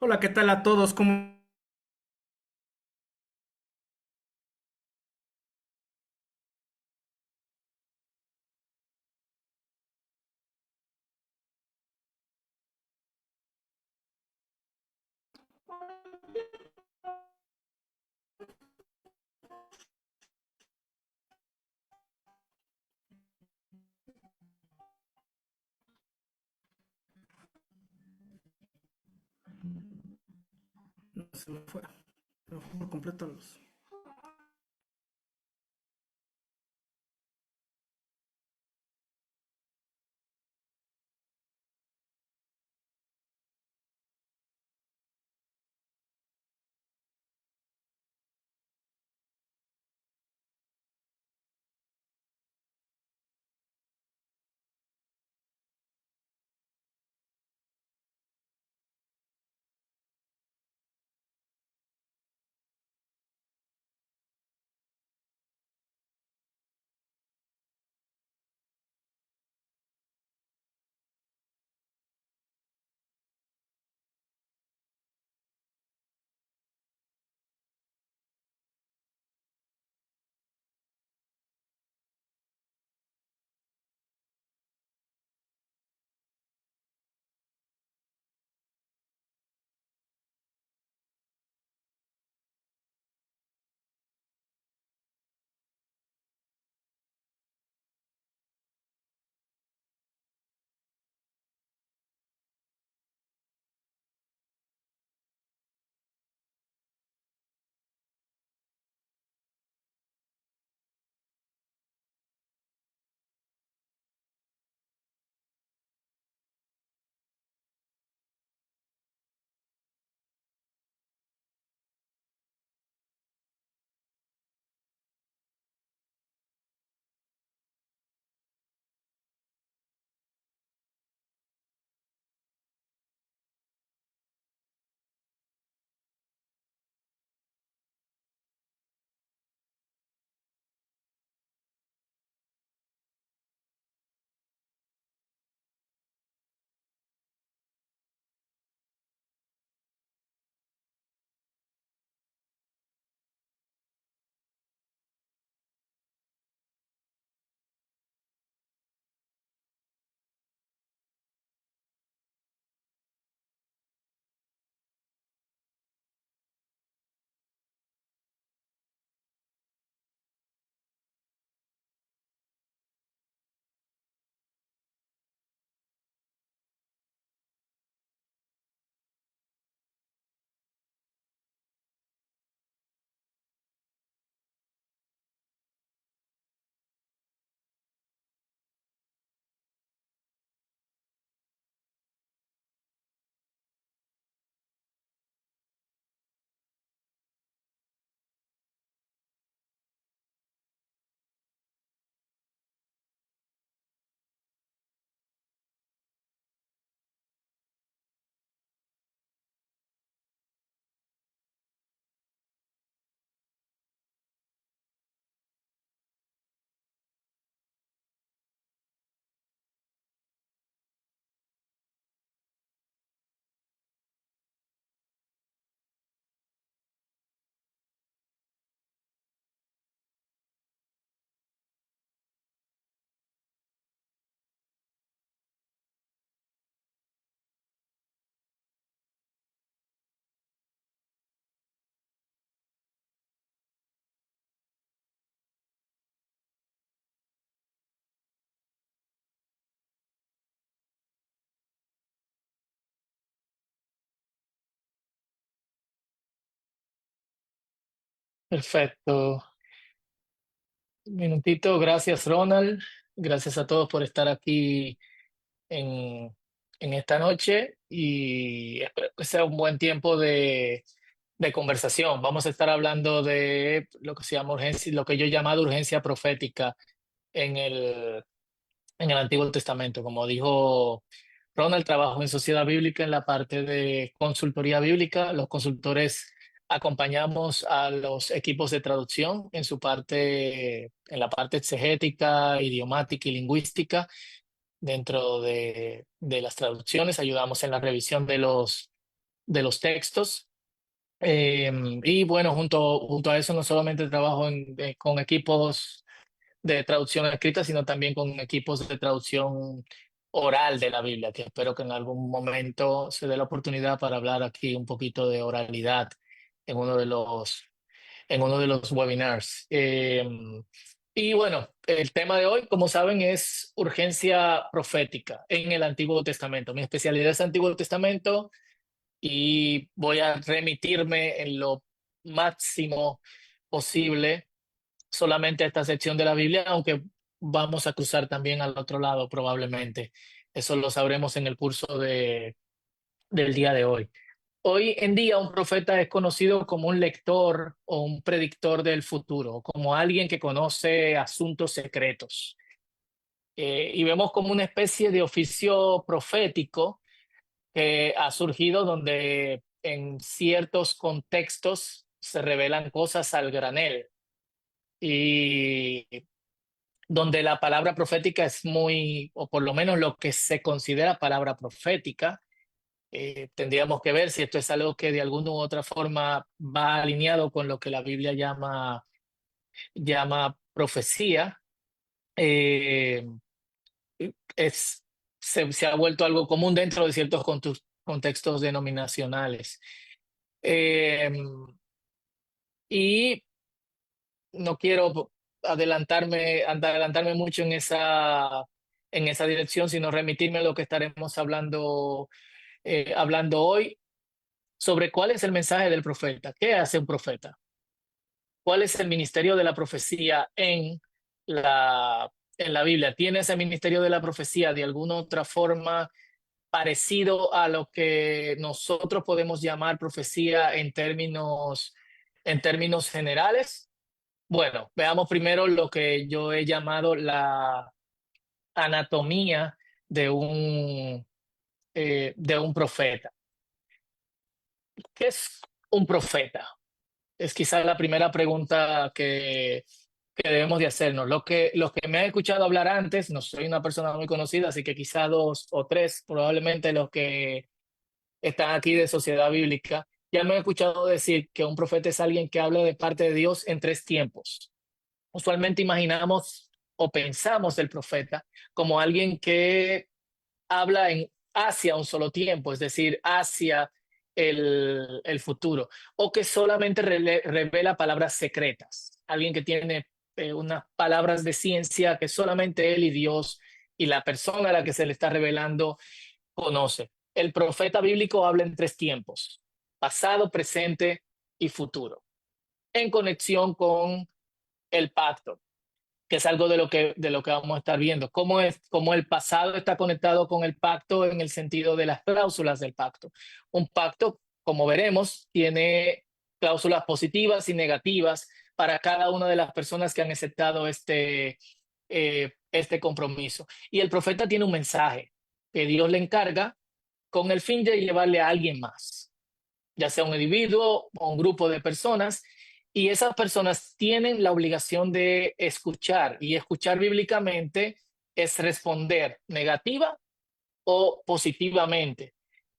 Hola, ¿qué tal a todos? ¿Cómo se me fue? Se me fue por completo los... Perfecto. Un minutito. Gracias, Ronald. Gracias a todos por estar aquí en, en esta noche y espero que sea un buen tiempo de conversación. Vamos a estar hablando de lo que se llama urgencia, lo que yo he llamado urgencia profética en en el Antiguo Testamento. Como dijo Ronald, trabajo en Sociedad Bíblica en la parte de consultoría bíblica. Los consultores acompañamos a los equipos de traducción en su parte, en la parte exegética, idiomática y lingüística. Dentro de las traducciones ayudamos en la revisión de de los textos. Y bueno, junto a eso no solamente trabajo con equipos de traducción escrita, sino también con equipos de traducción oral de la Biblia, que espero que en algún momento se dé la oportunidad para hablar aquí un poquito de oralidad en uno de los webinars. Y bueno, el tema de hoy, como saben, es urgencia profética en el Antiguo Testamento. Mi especialidad es Antiguo Testamento y voy a remitirme en lo máximo posible solamente a esta sección de la Biblia, aunque vamos a cruzar también al otro lado probablemente. Eso lo sabremos en el curso del día de hoy. Hoy en día un profeta es conocido como un lector o un predictor del futuro, como alguien que conoce asuntos secretos. Y vemos como una especie de oficio profético que ha surgido donde en ciertos contextos se revelan cosas al granel y donde la palabra profética es muy, o por lo menos lo que se considera palabra profética. Tendríamos que ver si esto es algo que de alguna u otra forma va alineado con lo que la Biblia llama profecía. Eh, es, se ha vuelto algo común dentro de ciertos contextos denominacionales. Eh, y no quiero adelantarme mucho en esa dirección, sino remitirme a lo que estaremos hablando hoy sobre cuál es el mensaje del profeta. ¿Qué hace un profeta? ¿Cuál es el ministerio de la profecía en la Biblia? ¿Tiene ese ministerio de la profecía de alguna otra forma parecido a lo que nosotros podemos llamar profecía en términos generales? Bueno, veamos primero lo que yo he llamado la anatomía de de un profeta. ¿Qué es un profeta? Es quizás la primera pregunta que debemos de hacernos. Los que me han escuchado hablar antes, no soy una persona muy conocida, así que quizá dos o tres, probablemente los que están aquí de Sociedad Bíblica, ya me han escuchado decir que un profeta es alguien que habla de parte de Dios en tres tiempos. Usualmente imaginamos o pensamos el profeta como alguien que habla hacia un solo tiempo, es decir, hacia el futuro, o que solamente revela palabras secretas, alguien que tiene unas palabras de ciencia que solamente él y Dios y la persona a la que se le está revelando conoce. El profeta bíblico habla en tres tiempos: pasado, presente y futuro, en conexión con el pacto, que es algo de lo que vamos a estar viendo. Cómo el pasado está conectado con el pacto en el sentido de las cláusulas del pacto. Un pacto, como veremos, tiene cláusulas positivas y negativas para cada una de las personas que han aceptado este compromiso. Y el profeta tiene un mensaje que Dios le encarga con el fin de llevarle a alguien más, ya sea un individuo o un grupo de personas, y esas personas tienen la obligación de escuchar, y escuchar bíblicamente es responder negativa o positivamente.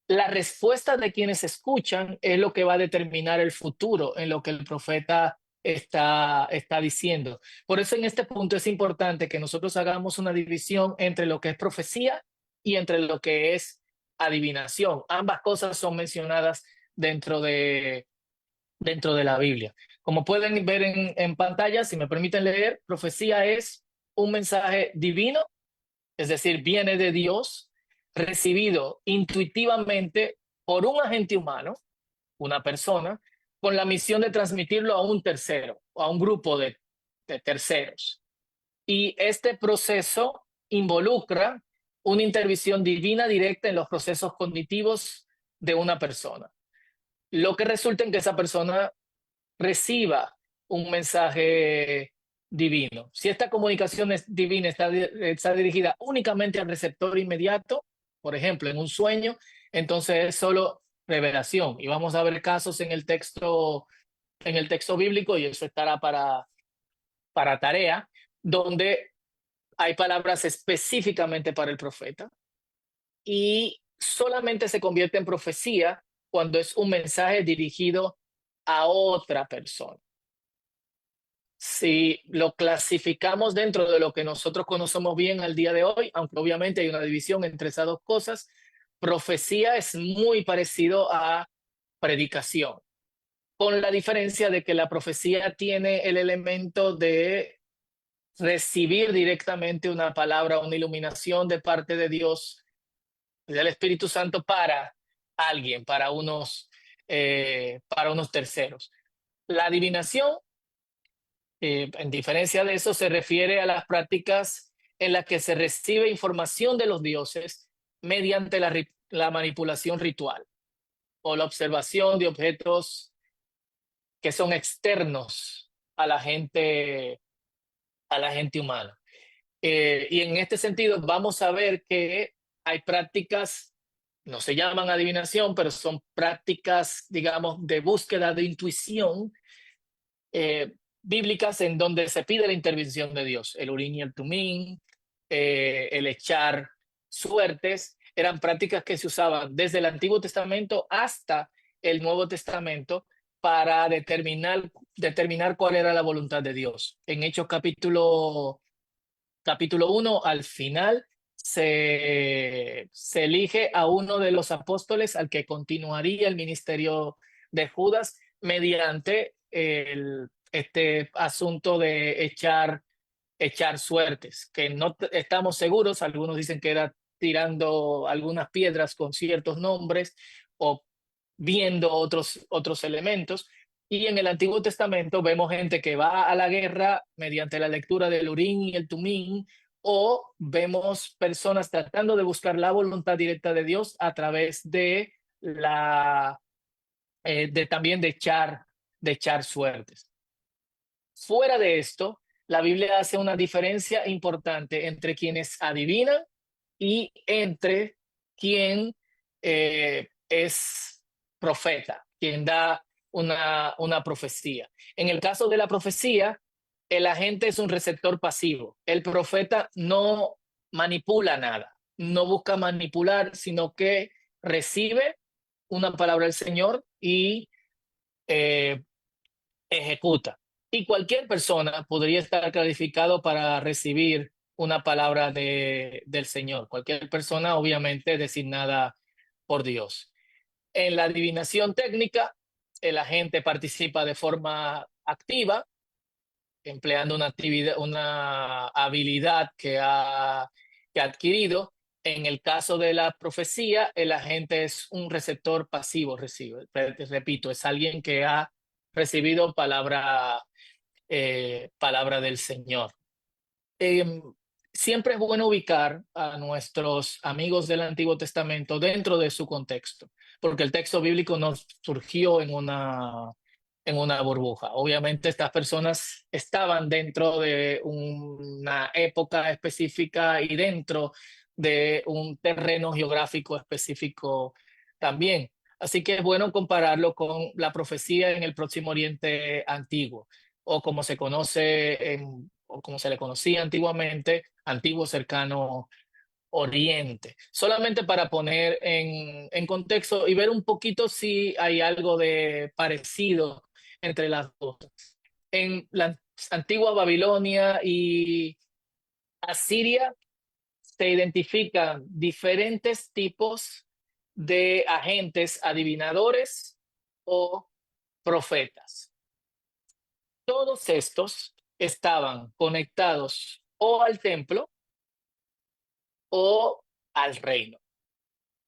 La respuesta de quienes escuchan es lo que va a determinar el futuro en lo que el profeta está diciendo. Por eso en este punto es importante que nosotros hagamos una división entre lo que es profecía y entre lo que es adivinación. Ambas cosas son mencionadas dentro dentro de la Biblia. Como pueden ver en pantalla, si me permiten leer, profecía es un mensaje divino, es decir, viene de Dios, recibido intuitivamente por un agente humano, una persona, con la misión de transmitirlo a un tercero o a un grupo de terceros. Y este proceso involucra una intervención divina directa en los procesos cognitivos de una persona, lo que resulta en que esa persona reciba un mensaje divino. Si esta comunicación divina está dirigida únicamente al receptor inmediato, por ejemplo, en un sueño, entonces es solo revelación. Y vamos a ver casos en el texto bíblico, y eso estará para tarea, donde hay palabras específicamente para el profeta y solamente se convierte en profecía cuando es un mensaje dirigido a otra persona. Si lo clasificamos dentro de lo que nosotros conocemos bien al día de hoy, aunque obviamente hay una división entre esas dos cosas, profecía es muy parecido a predicación, con la diferencia de que la profecía tiene el elemento de recibir directamente una palabra, una iluminación de parte de Dios, del Espíritu Santo para alguien, para unos terceros. La adivinación, en diferencia de eso, se refiere a las prácticas en las que se recibe información de los dioses mediante la manipulación ritual o la observación de objetos que son externos a la gente humana. Y en este sentido vamos a ver que hay prácticas, no se llaman adivinación, pero son prácticas, digamos, de búsqueda de intuición bíblicas en donde se pide la intervención de Dios. El Urim y el Tumim, el echar suertes, eran prácticas que se usaban desde el Antiguo Testamento hasta el Nuevo Testamento para determinar cuál era la voluntad de Dios. En Hechos capítulo 1, al final, se elige a uno de los apóstoles al que continuaría el ministerio de Judas mediante este asunto de echar suertes, que no estamos seguros, algunos dicen que era tirando algunas piedras con ciertos nombres o viendo otros elementos. Y en el Antiguo Testamento vemos gente que va a la guerra mediante la lectura del Urim y el Tumim, o vemos personas tratando de buscar la voluntad directa de Dios a través también de echar suertes. Fuera de esto, la Biblia hace una diferencia importante entre quienes adivinan y entre quien es profeta, quien da una profecía. En el caso de la profecía, el agente es un receptor pasivo. El profeta no manipula nada, no busca manipular, sino que recibe una palabra del Señor y eh, ejecuta. Y cualquier persona podría estar calificado para recibir una palabra del Señor. Cualquier persona, obviamente, designada por Dios. En la adivinación técnica, el agente participa de forma activa, empleando una habilidad que ha adquirido. En el caso de la profecía, el agente es un receptor pasivo, repito, es alguien que ha recibido palabra del Señor. Eh, Siempre es bueno ubicar a nuestros amigos del Antiguo Testamento dentro de su contexto, porque el texto bíblico no surgió en una burbuja. Obviamente estas personas estaban dentro de una época específica y dentro de un terreno geográfico específico también. Así que es bueno compararlo con la profecía en el Próximo Oriente Antiguo, o como se conoce o como se le conocía antiguamente, Antiguo Cercano Oriente. Solamente para poner en contexto y ver un poquito si hay algo de parecido entre las dos. En la antigua Babilonia y Asiria se identifican diferentes tipos de agentes adivinadores o profetas. Todos estos estaban conectados o al templo o al reino.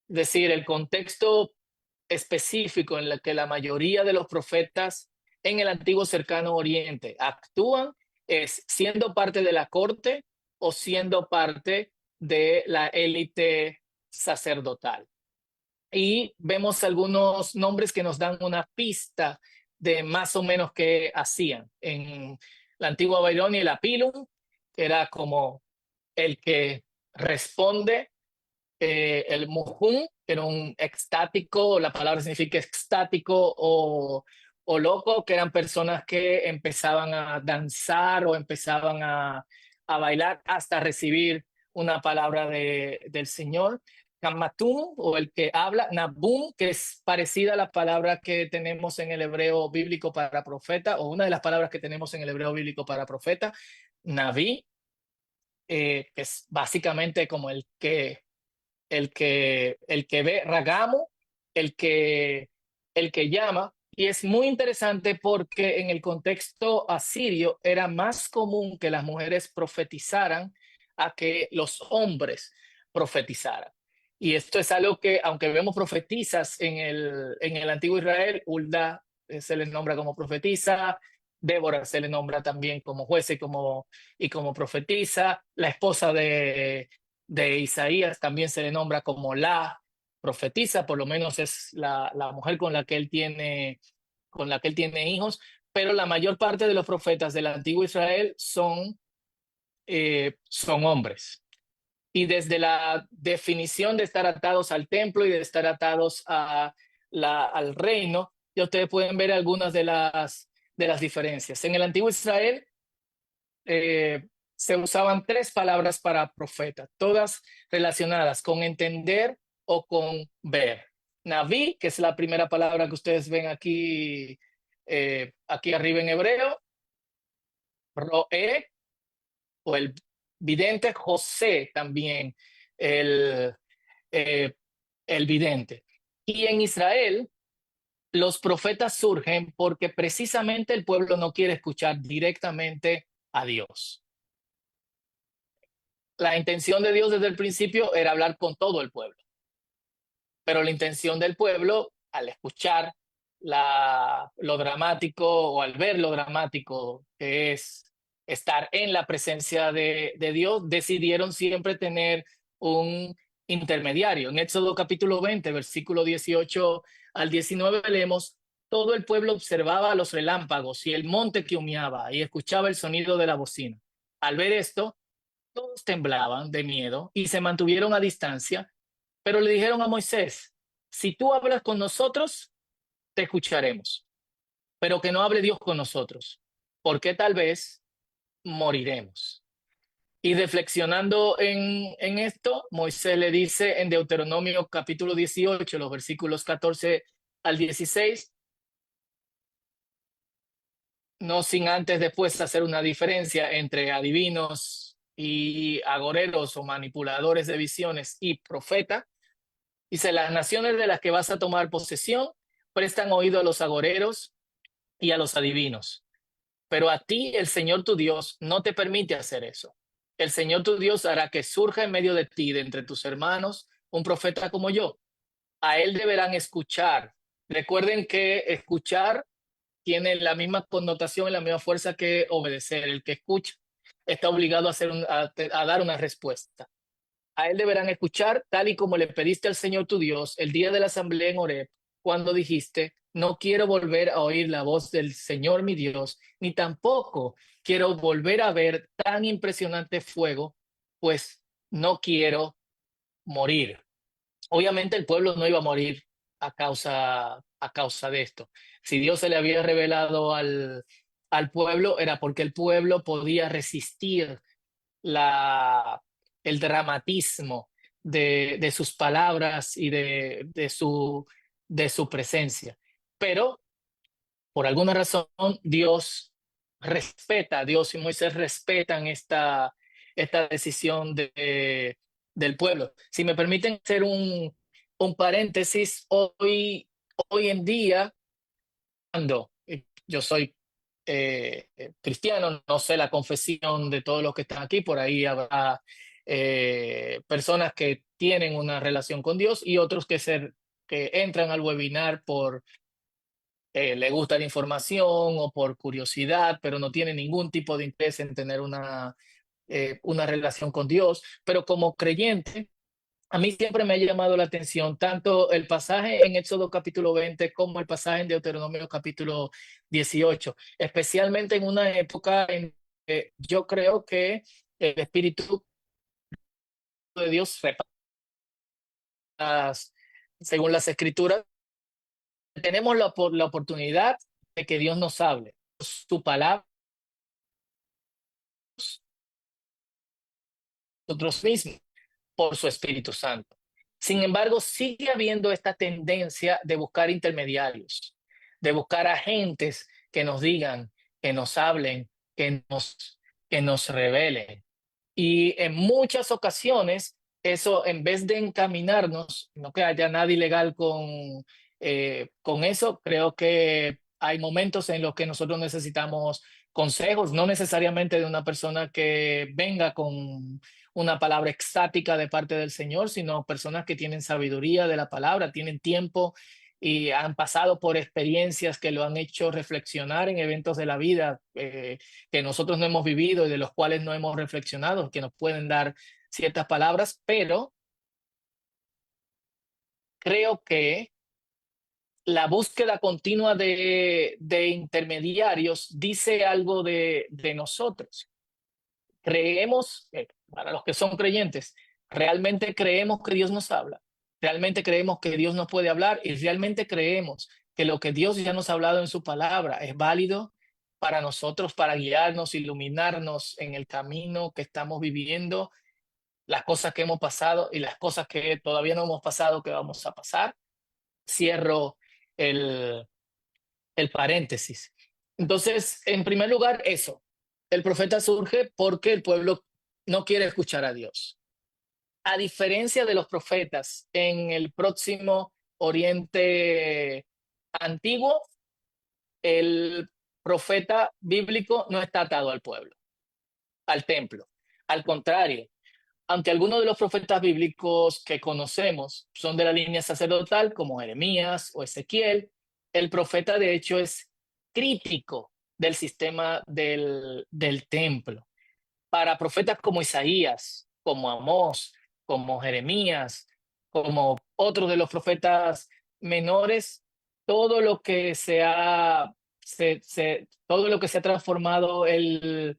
Es decir, el contexto específico en el que la mayoría de los profetas en el antiguo cercano oriente actúan es siendo parte de la corte o siendo parte de la élite sacerdotal. Y vemos algunos nombres que nos dan una pista de más o menos qué hacían. En la antigua Babilonia, el Apilum, que era como el que responde, el Muhum, que era un extático, la palabra significa extático o loco, que eran personas que empezaban a danzar o empezaban a bailar hasta recibir una palabra del Señor. Kamatum, o el que habla, Nabum, que es parecida a la palabra que tenemos en el hebreo bíblico para profeta, o una de las palabras que tenemos en el hebreo bíblico para profeta, Naví, que es básicamente como el que ve, Ragamo, el que, el que llama. Y es muy interesante porque en el contexto asirio era más común que las mujeres profetizaran a que los hombres profetizaran. Y esto es algo que, aunque vemos profetizas en el antiguo Israel, Hulda se les nombra como profetisa, Débora se le nombra también como jueza y como profetisa, la esposa de Isaías también se le nombra como la profetisa, por lo menos es la mujer con la que él tiene hijos, pero la mayor parte de los profetas del antiguo Israel son hombres. Y desde la definición de estar atados al templo y de estar atados al reino, ya ustedes pueden ver algunas de las diferencias. En el antiguo Israel, se usaban tres palabras para profeta, todas relacionadas con entender o con ver. Naví, que es la primera palabra que ustedes ven aquí arriba en hebreo, Roé, o el vidente, José también, el, eh, el vidente. Y en Israel, los profetas surgen porque precisamente el pueblo no quiere escuchar directamente a Dios. La intención de Dios desde el principio era hablar con todo el pueblo, pero la intención del pueblo, al escuchar lo dramático o al ver lo dramático que es estar en la presencia de Dios, decidieron siempre tener un intermediario. En Éxodo capítulo 20, versículo 18 al 19 leemos: todo el pueblo observaba los relámpagos y el monte que humeaba y escuchaba el sonido de la bocina. Al ver esto, todos temblaban de miedo y se mantuvieron a distancia, pero le dijeron a Moisés: si tú hablas con nosotros, te escucharemos, pero que no hable Dios con nosotros, porque tal vez moriremos. Y reflexionando en esto, Moisés le dice en Deuteronomio capítulo 18, los versículos 14 al 16, no sin antes después hacer una diferencia entre adivinos y agoreros o manipuladores de visiones y profeta. Dice: las naciones de las que vas a tomar posesión prestan oído a los agoreros y a los adivinos, pero a ti el Señor tu Dios no te permite hacer eso. El Señor tu Dios hará que surja en medio de ti, de entre tus hermanos, un profeta como yo. A él deberán escuchar. Recuerden que escuchar tiene la misma connotación y la misma fuerza que obedecer. El que escucha está obligado a dar una respuesta. A él deberán escuchar, tal y como le pediste al Señor tu Dios el día de la asamblea en Horeb, cuando dijiste: no quiero volver a oír la voz del Señor mi Dios, ni tampoco quiero volver a ver tan impresionante fuego, pues no quiero morir. Obviamente el pueblo no iba a morir a causa de esto. Si Dios se le había revelado al pueblo, era porque el pueblo podía resistir la, el dramatismo de sus palabras y de su presencia. Pero por alguna razón Dios y Moisés respetan esta decisión del pueblo. Si me permiten hacer un paréntesis, hoy en día, cuando yo soy cristiano, no sé la confesión de todos los que están aquí, por ahí habrá personas que tienen una relación con Dios y otros que entran al webinar por le gusta la información o por curiosidad, pero no tienen ningún tipo de interés en tener una relación con Dios. Pero como creyente, a mí siempre me ha llamado la atención tanto el pasaje en Éxodo capítulo 20 como el pasaje en Deuteronomio capítulo 18, especialmente en una época en que yo creo que el Espíritu de Dios, según las Escrituras, tenemos la oportunidad de que Dios nos hable. Su palabra, nosotros mismos, por su Espíritu Santo. Sin embargo, sigue habiendo esta tendencia de buscar intermediarios, de buscar agentes que nos digan, que nos hablen, que nos revelen. Y en muchas ocasiones, eso en vez de encaminarnos, no que haya nada ilegal con eso, creo que hay momentos en los que nosotros necesitamos consejos, no necesariamente de una persona que venga con una palabra extática de parte del Señor, sino personas que tienen sabiduría de la palabra, tienen tiempo y han pasado por experiencias que lo han hecho reflexionar en eventos de la vida que nosotros no hemos vivido y de los cuales no hemos reflexionado, que nos pueden dar ciertas palabras, pero creo que la búsqueda continua de intermediarios dice algo de nosotros. Creemos, para los que son creyentes, realmente creemos que Dios nos habla, realmente creemos que Dios nos puede hablar y realmente creemos que lo que Dios ya nos ha hablado en su palabra es válido para nosotros, para guiarnos, iluminarnos en el camino que estamos viviendo, las cosas que hemos pasado y las cosas que todavía no hemos pasado, que vamos a pasar. Cierro el, el paréntesis. Entonces, en primer lugar, eso. El profeta surge porque el pueblo no quiere escuchar a Dios. A diferencia de los profetas en el próximo Oriente Antiguo, el profeta bíblico no está atado al pueblo, al templo. Al contrario, aunque algunos de los profetas bíblicos que conocemos son de la línea sacerdotal, como Jeremías o Ezequiel, el profeta de hecho es crítico del sistema del templo. Para profetas como Isaías, como Amós, como Jeremías, como otros de los profetas menores, todo lo que todo lo que se ha transformado el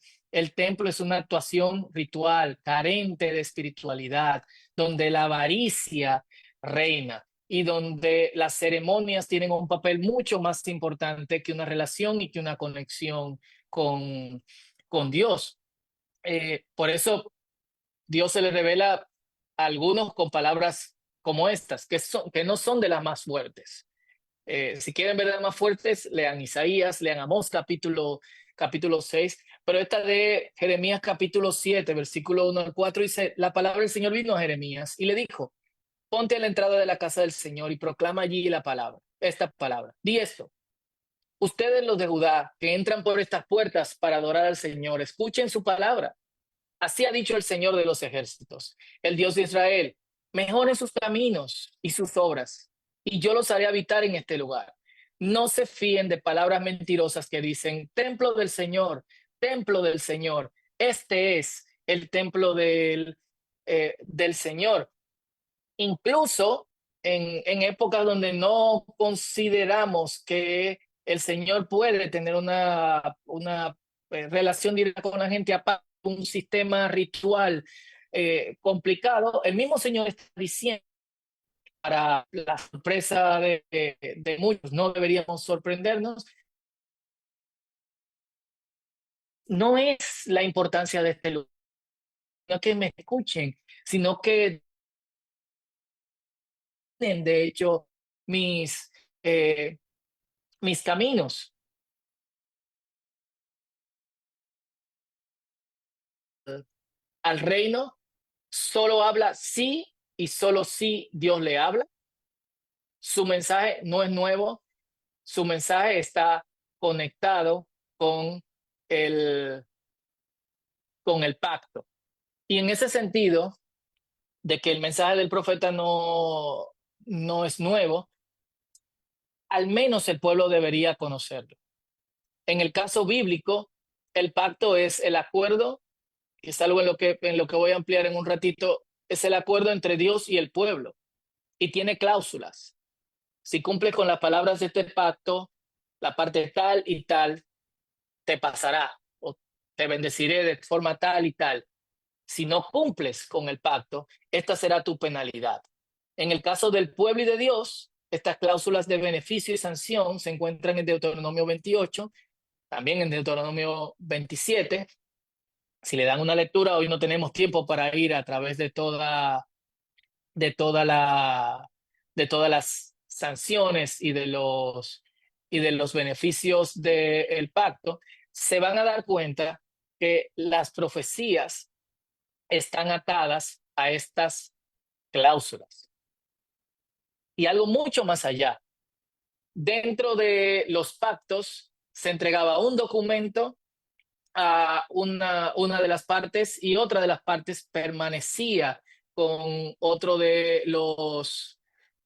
templo es una actuación ritual, carente de espiritualidad, donde la avaricia reina y donde las ceremonias tienen un papel mucho más importante que una relación y que una conexión con, con Dios. Por eso Dios se le revela a algunos con palabras como estas, que no son de las más fuertes. Si quieren ver las más fuertes, lean Isaías, lean Amós capítulo 6, pero esta de Jeremías capítulo 7, versículo 1 al 4 dice, la palabra del Señor vino a Jeremías y le dijo, ponte a la entrada de la casa del Señor y proclama allí esta palabra. Di esto, ustedes los de Judá que entran por estas puertas para adorar al Señor, escuchen su palabra. Así ha dicho el Señor de los ejércitos, el Dios de Israel, mejoren sus caminos y sus obras, y yo los haré habitar en este lugar. No se fíen de palabras mentirosas que dicen, templo del Señor, templo del Señor. Este es el templo del Señor. Incluso en épocas donde no consideramos que el Señor puede tener una relación directa con la gente, aparte de un sistema ritual complicado, el mismo Señor está diciendo, para la sorpresa de muchos, no deberíamos sorprendernos, no es la importancia de este lugar, no que me escuchen, sino que de hecho mis, eh, mis caminos al reino, solo habla sí y solo sí Dios le habla. Su mensaje no es nuevo, su mensaje está conectado con el, con el pacto. Y en ese sentido, de que el mensaje del profeta no es nuevo, al menos el pueblo debería conocerlo. En el caso bíblico, el pacto es el acuerdo, y es algo en lo que voy a ampliar en un ratito, es el acuerdo entre Dios y el pueblo, y tiene cláusulas. Si cumples con las palabras de este pacto, la parte tal y tal te pasará, o te bendeciré de forma tal y tal. Si no cumples con el pacto, esta será tu penalidad. En el caso del pueblo y de Dios, estas cláusulas de beneficio y sanción se encuentran en Deuteronomio 28, también en Deuteronomio 27. Si le dan una lectura, hoy no tenemos tiempo para ir a través de de toda la, de todas las sanciones y de los beneficios del pacto, se van a dar cuenta que las profecías están atadas a estas cláusulas. Y algo mucho más allá. Dentro de los pactos se entregaba un documento a una de las partes y otra de las partes permanecía con otro de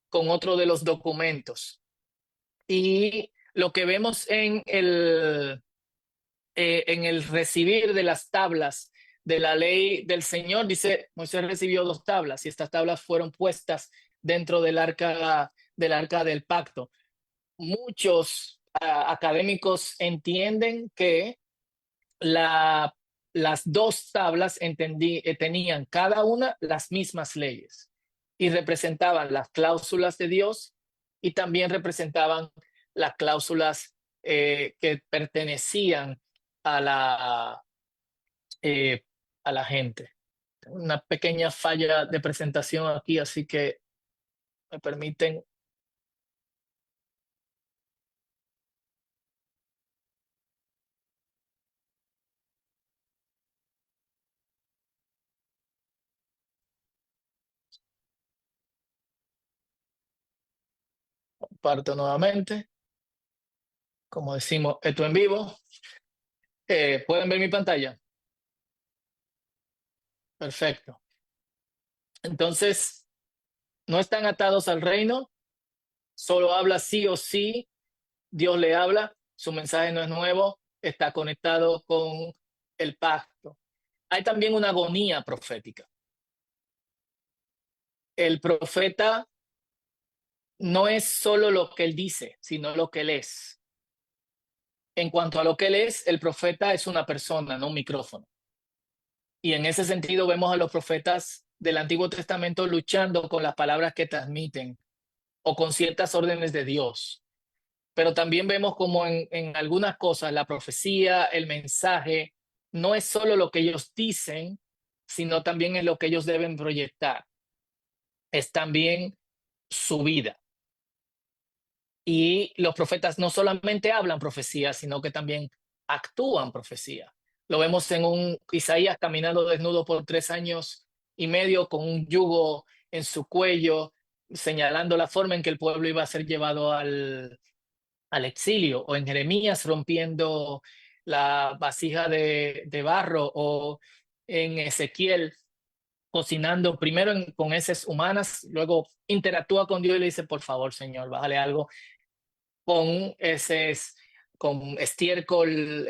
con otro de los documentos. Y lo que vemos en el recibir de las tablas de la ley del Señor, dice, Moisés recibió 2 tablas y estas tablas fueron puestas dentro del arca del pacto. Muchos académicos entienden que la, las 2 tablas tenían cada una las mismas leyes y representaban las cláusulas de Dios y también representaban las cláusulas que pertenecían a eh, a la gente. Una pequeña falla de presentación aquí, así que me permiten. Parto nuevamente. Como decimos, esto en vivo. ¿Pueden ver mi pantalla? Perfecto. Entonces, no están atados al reino, solo habla sí o sí, Dios le habla, su mensaje no es nuevo, está conectado con el pacto. Hay también una agonía profética. El profeta no es solo lo que él dice, sino lo que él es. En cuanto a lo que él es, el profeta es una persona, no un micrófono. Y en ese sentido vemos a los profetas del Antiguo Testamento luchando con las palabras que transmiten o con ciertas órdenes de Dios. Pero también vemos como en algunas cosas la profecía, el mensaje, no es solo lo que ellos dicen, sino también es lo que ellos deben proyectar. Es también su vida. Y los profetas no solamente hablan profecía, sino que también actúan profecía. Lo vemos en un Isaías caminando desnudo por 3 años y medio con un yugo en su cuello, señalando la forma en que el pueblo iba a ser llevado al exilio, o en Jeremías rompiendo la vasija de barro, o en Ezequiel cocinando primero con heces humanas, luego interactúa con Dios y le dice, por favor, Señor, bájale algo con heces, con estiércol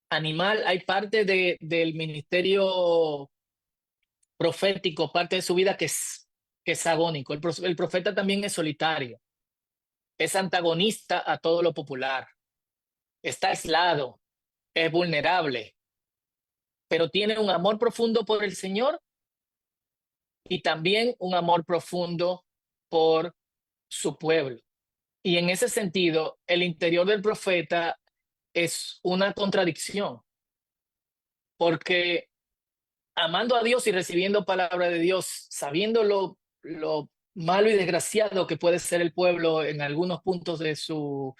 animal. Hay parte del ministerio profético, parte de su vida que es agónico. El profeta también es solitario, es antagonista a todo lo popular, está aislado, es vulnerable, pero tiene un amor profundo por el Señor y también un amor profundo por su pueblo. Y en ese sentido, el interior del profeta es una contradicción, porque amando a Dios y recibiendo palabra de Dios, sabiendo lo malo y desgraciado que puede ser el pueblo en algunos puntos de su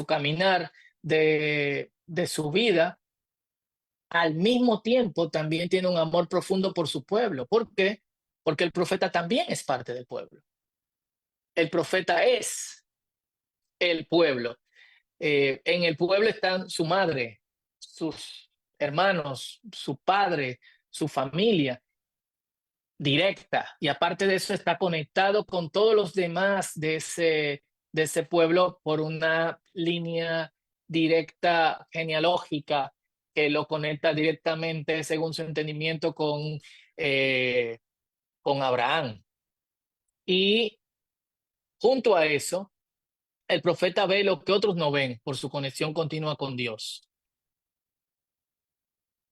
caminar, de su vida, al mismo tiempo también tiene un amor profundo por su pueblo. ¿Por qué? Porque el profeta también es parte del pueblo. El profeta es el pueblo. En el pueblo están su madre, sus hermanos, su padre, su familia directa. Y aparte de eso está conectado con todos los demás de ese pueblo por una línea directa genealógica que lo conecta directamente, según su entendimiento, eh, con Abraham. Y junto a eso, el profeta ve lo que otros no ven por su conexión continua con Dios.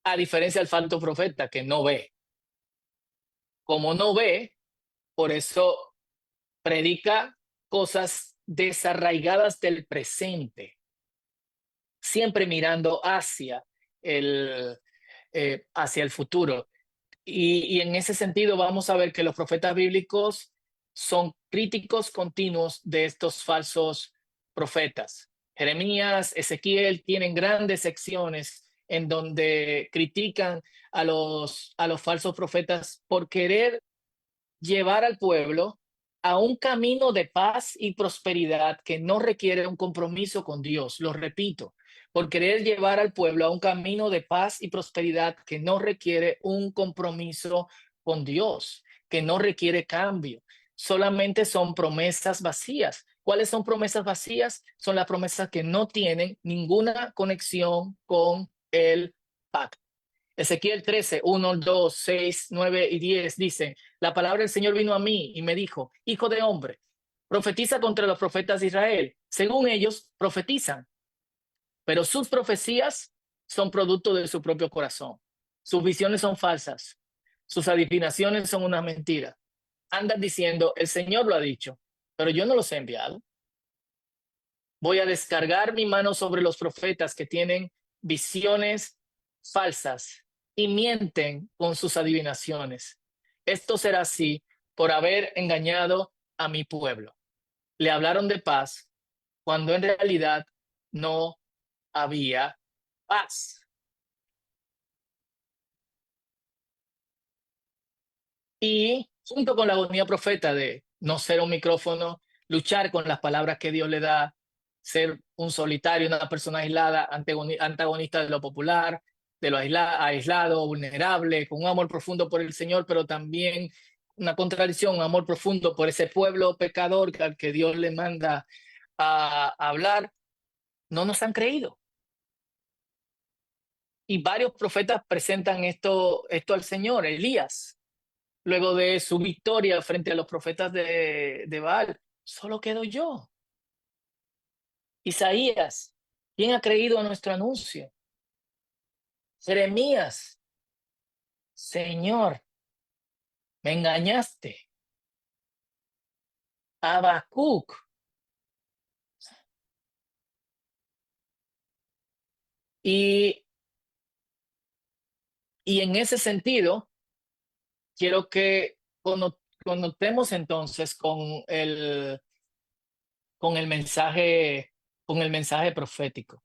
A diferencia del falso profeta que no ve. Como no ve, por eso predica cosas desarraigadas del presente, siempre mirando hacia el futuro. Y en ese sentido vamos a ver que los profetas bíblicos son críticos continuos de estos falsos profetas. Jeremías, Ezequiel tienen grandes secciones en donde critican a los falsos profetas por querer llevar al pueblo a un camino de paz y prosperidad que no requiere un compromiso con Dios. Lo repito, por querer llevar al pueblo a un camino de paz y prosperidad que no requiere un compromiso con Dios, que no requiere cambio. Solamente son promesas vacías. ¿Cuáles son promesas vacías? Son las promesas que no tienen ninguna conexión con el pacto. Ezequiel 13, 1, 2, 6, 9 y 10 dice, la palabra del Señor vino a mí y me dijo, hijo de hombre, profetiza contra los profetas de Israel. Según ellos, profetizan, pero sus profecías son producto de su propio corazón. Sus visiones son falsas. Sus adivinaciones son una mentira. Andan diciendo, el Señor lo ha dicho, pero yo no los he enviado. Voy a descargar mi mano sobre los profetas que tienen visiones falsas y mienten con sus adivinaciones. Esto será así por haber engañado a mi pueblo. Le hablaron de paz cuando en realidad no había paz. Y junto con la agonía profeta de no ser un micrófono, luchar con las palabras que Dios le da, ser un solitario, una persona aislada, antagonista de lo popular, de lo aislado, vulnerable, con un amor profundo por el Señor, pero también una contradicción, un amor profundo por ese pueblo pecador al que Dios le manda a hablar, no nos han creído. Y varios profetas presentan esto al Señor. Elías, luego de su victoria frente a los profetas de Baal, solo quedo yo. Isaías, ¿quién ha creído a nuestro anuncio? Jeremías, Señor, me engañaste. Habacuc. Y, y en ese sentido, quiero que conotemos entonces con el mensaje, con el mensaje profético.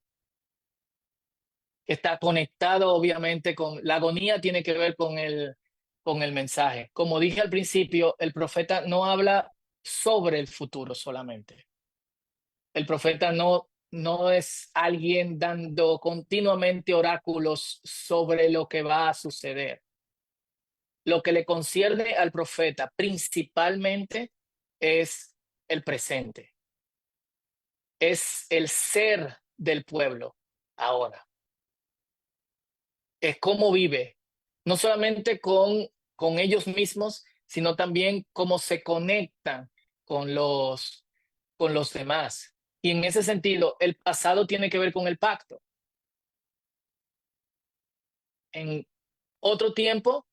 Está conectado obviamente con la agonía, tiene que ver con el mensaje. Como dije al principio, el profeta no habla sobre el futuro solamente. El profeta no es alguien dando continuamente oráculos sobre lo que va a suceder. Lo que le concierne al profeta principalmente es el presente, es el ser del pueblo ahora. Es cómo vive, no solamente con ellos mismos, sino también cómo se conectan con con los demás. Y en ese sentido, el pasado tiene que ver con el pacto. En otro tiempo,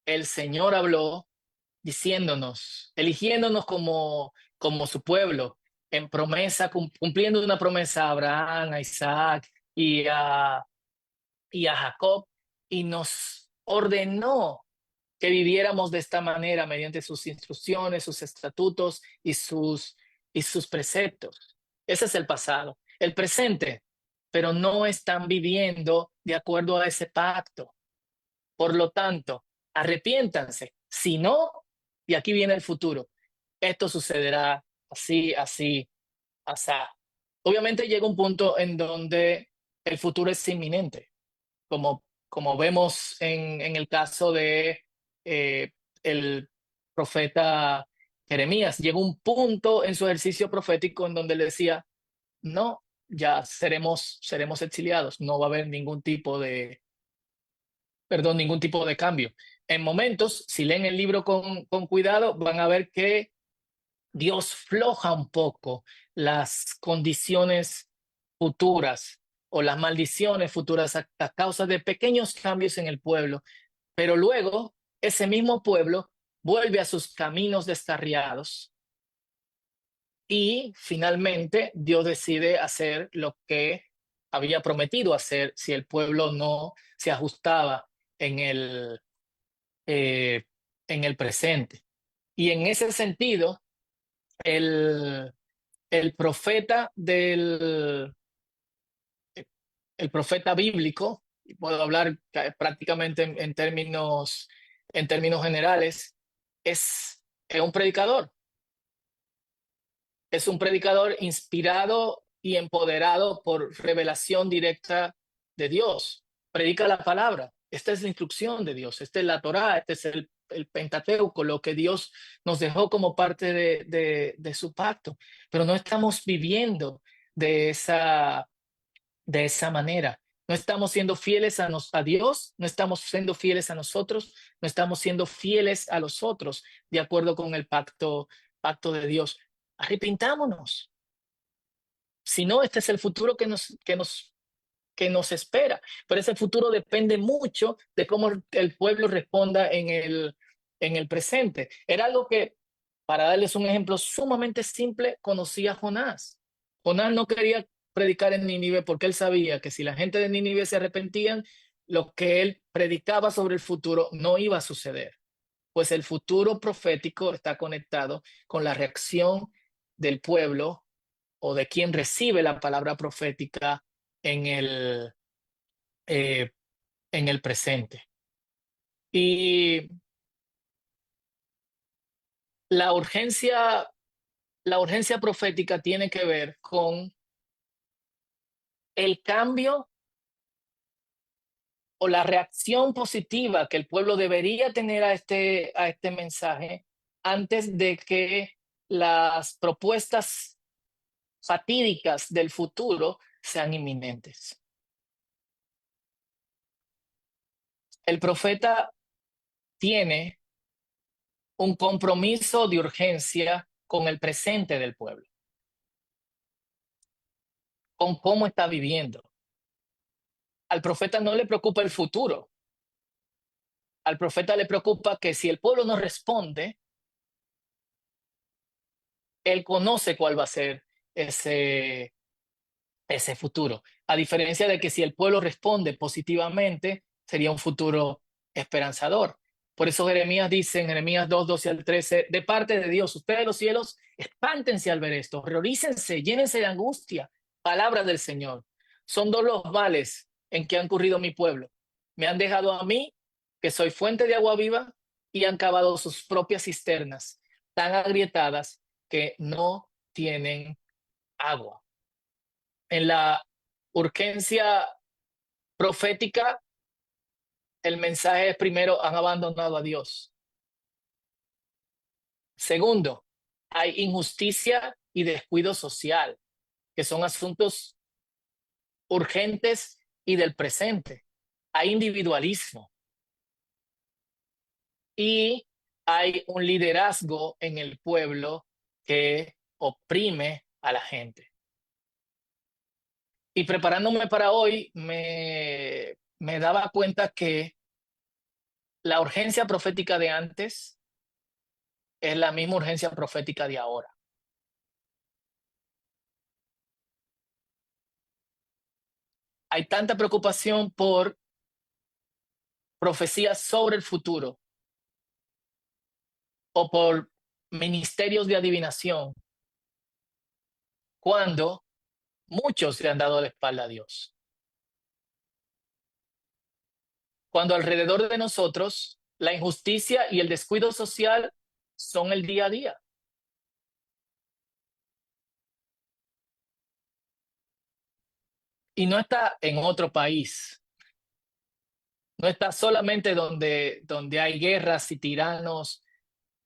el Señor habló diciéndonos, eligiéndonos como su pueblo, en promesa, cumpliendo una promesa a Abraham, a Isaac y a Jacob, y nos ordenó que viviéramos de esta manera mediante sus instrucciones, sus estatutos y sus preceptos. Ese es el pasado. El presente, pero no están viviendo de acuerdo a ese pacto. Por lo tanto, arrepiéntanse. Si no, y aquí viene el futuro, esto sucederá así, así, asá. Obviamente llega un punto en donde el futuro es inminente, como vemos en el caso de eh, el profeta Jeremías. Llegó un punto en su ejercicio profético en donde le decía, no, ya seremos exiliados, no va a haber ningún tipo de cambio. En momentos, si leen el libro con cuidado, van a ver que Dios floja un poco las condiciones futuras o las maldiciones futuras a causa de pequeños cambios en el pueblo, pero luego ese mismo pueblo vuelve a sus caminos descarriados y finalmente Dios decide hacer lo que había prometido hacer si el pueblo no se ajustaba en eh, en el presente. Y en ese sentido, el, el profeta del, el profeta bíblico, y puedo hablar prácticamente en términos generales, es un predicador. Es un predicador inspirado y empoderado por revelación directa de Dios. Predica la palabra. Esta es la instrucción de Dios. Esta es la Torá. Este es el Pentateuco, lo que Dios nos dejó como parte de su pacto. Pero no estamos viviendo de de esa manera. No estamos siendo fieles a Dios, no estamos siendo fieles a nosotros, no estamos siendo fieles a los otros, de acuerdo con el pacto de Dios. Arrepintámonos. Si no, este es el futuro que nos espera. Pero ese futuro depende mucho de cómo el pueblo responda en el presente. Era algo que, para darles un ejemplo sumamente simple, conocía Jonás. Jonás no quería predicar en Nínive porque él sabía que si la gente de Nínive se arrepentían, lo que él predicaba sobre el futuro no iba a suceder. Pues el futuro profético está conectado con la reacción del pueblo o de quien recibe la palabra profética en eh, en el presente. Y la urgencia, la urgencia profética tiene que ver con el cambio o la reacción positiva que el pueblo debería tener a este mensaje antes de que las propuestas fatídicas del futuro sean inminentes. El profeta tiene un compromiso de urgencia con el presente del pueblo, con cómo está viviendo. Al profeta no le preocupa el futuro. Al profeta le preocupa que si el pueblo no responde, él conoce cuál va a ser ese, ese futuro. A diferencia de que si el pueblo responde positivamente, sería un futuro esperanzador. Por eso Jeremías dice en Jeremías 2, 12 al 13, de parte de Dios, ustedes los cielos, espántense al ver esto, horrorícense, llénense de angustia. Palabra del Señor. Son dos los males en que han corrido mi pueblo. Me han dejado a mí, que soy fuente de agua viva, y han cavado sus propias cisternas, tan agrietadas que no tienen agua. En la urgencia profética, el mensaje es primero, han abandonado a Dios. Segundo, hay injusticia y descuido social, que son asuntos urgentes y del presente. Hay individualismo y hay un liderazgo en el pueblo que oprime a la gente. Y preparándome para hoy, me daba cuenta que la urgencia profética de antes es la misma urgencia profética de ahora. Hay tanta preocupación por profecías sobre el futuro o por ministerios de adivinación cuando muchos le han dado la espalda a Dios. Cuando alrededor de nosotros la injusticia y el descuido social son el día a día. Y no está en otro país. No está solamente donde hay guerras y tiranos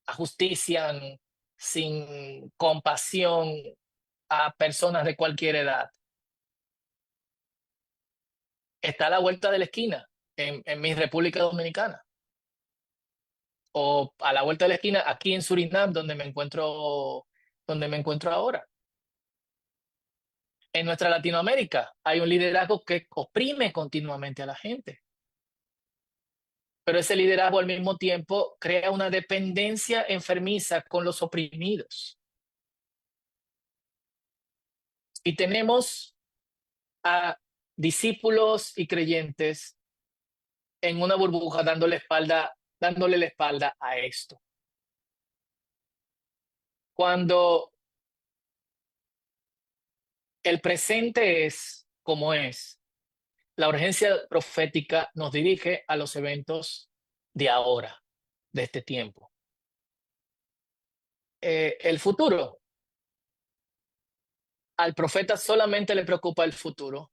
ajustician sin compasión a personas de cualquier edad. Está a la vuelta de la esquina en mi República Dominicana o a la vuelta de la esquina aquí en Surinam donde me encuentro ahora. En nuestra Latinoamérica hay un liderazgo que oprime continuamente a la gente, pero ese liderazgo al mismo tiempo crea una dependencia enfermiza con los oprimidos. Y tenemos a discípulos y creyentes en una burbuja dando la espalda dándole la espalda a esto. Cuando el presente es como es, la urgencia profética nos dirige a los eventos de ahora, de este tiempo. El futuro, al profeta solamente le preocupa el futuro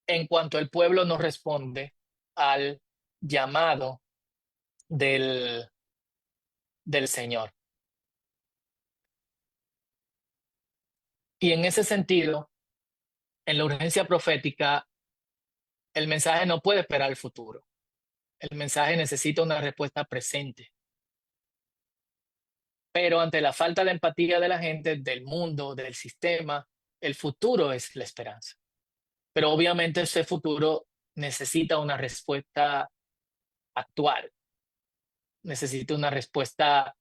en cuanto el pueblo no responde al llamado del, del Señor. Y en ese sentido, en la urgencia profética, el mensaje no puede esperar el futuro. El mensaje necesita una respuesta presente. Pero ante la falta de empatía de la gente, del mundo, del sistema, el futuro es la esperanza. Pero obviamente ese futuro necesita una respuesta actual, necesita una respuesta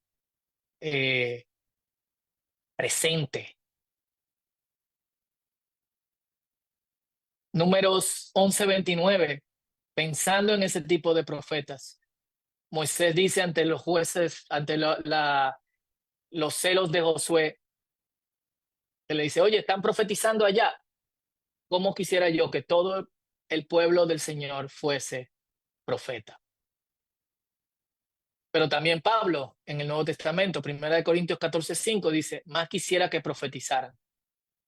presente. Números 11:29, pensando en ese tipo de profetas, Moisés dice ante los jueces, ante los celos de Josué, que le dice, oye, están profetizando allá. ¿Cómo quisiera yo que todo el pueblo del Señor fuese profeta? Pero también Pablo, en el Nuevo Testamento, 1 Corintios 14:5, dice, más quisiera que profetizaran,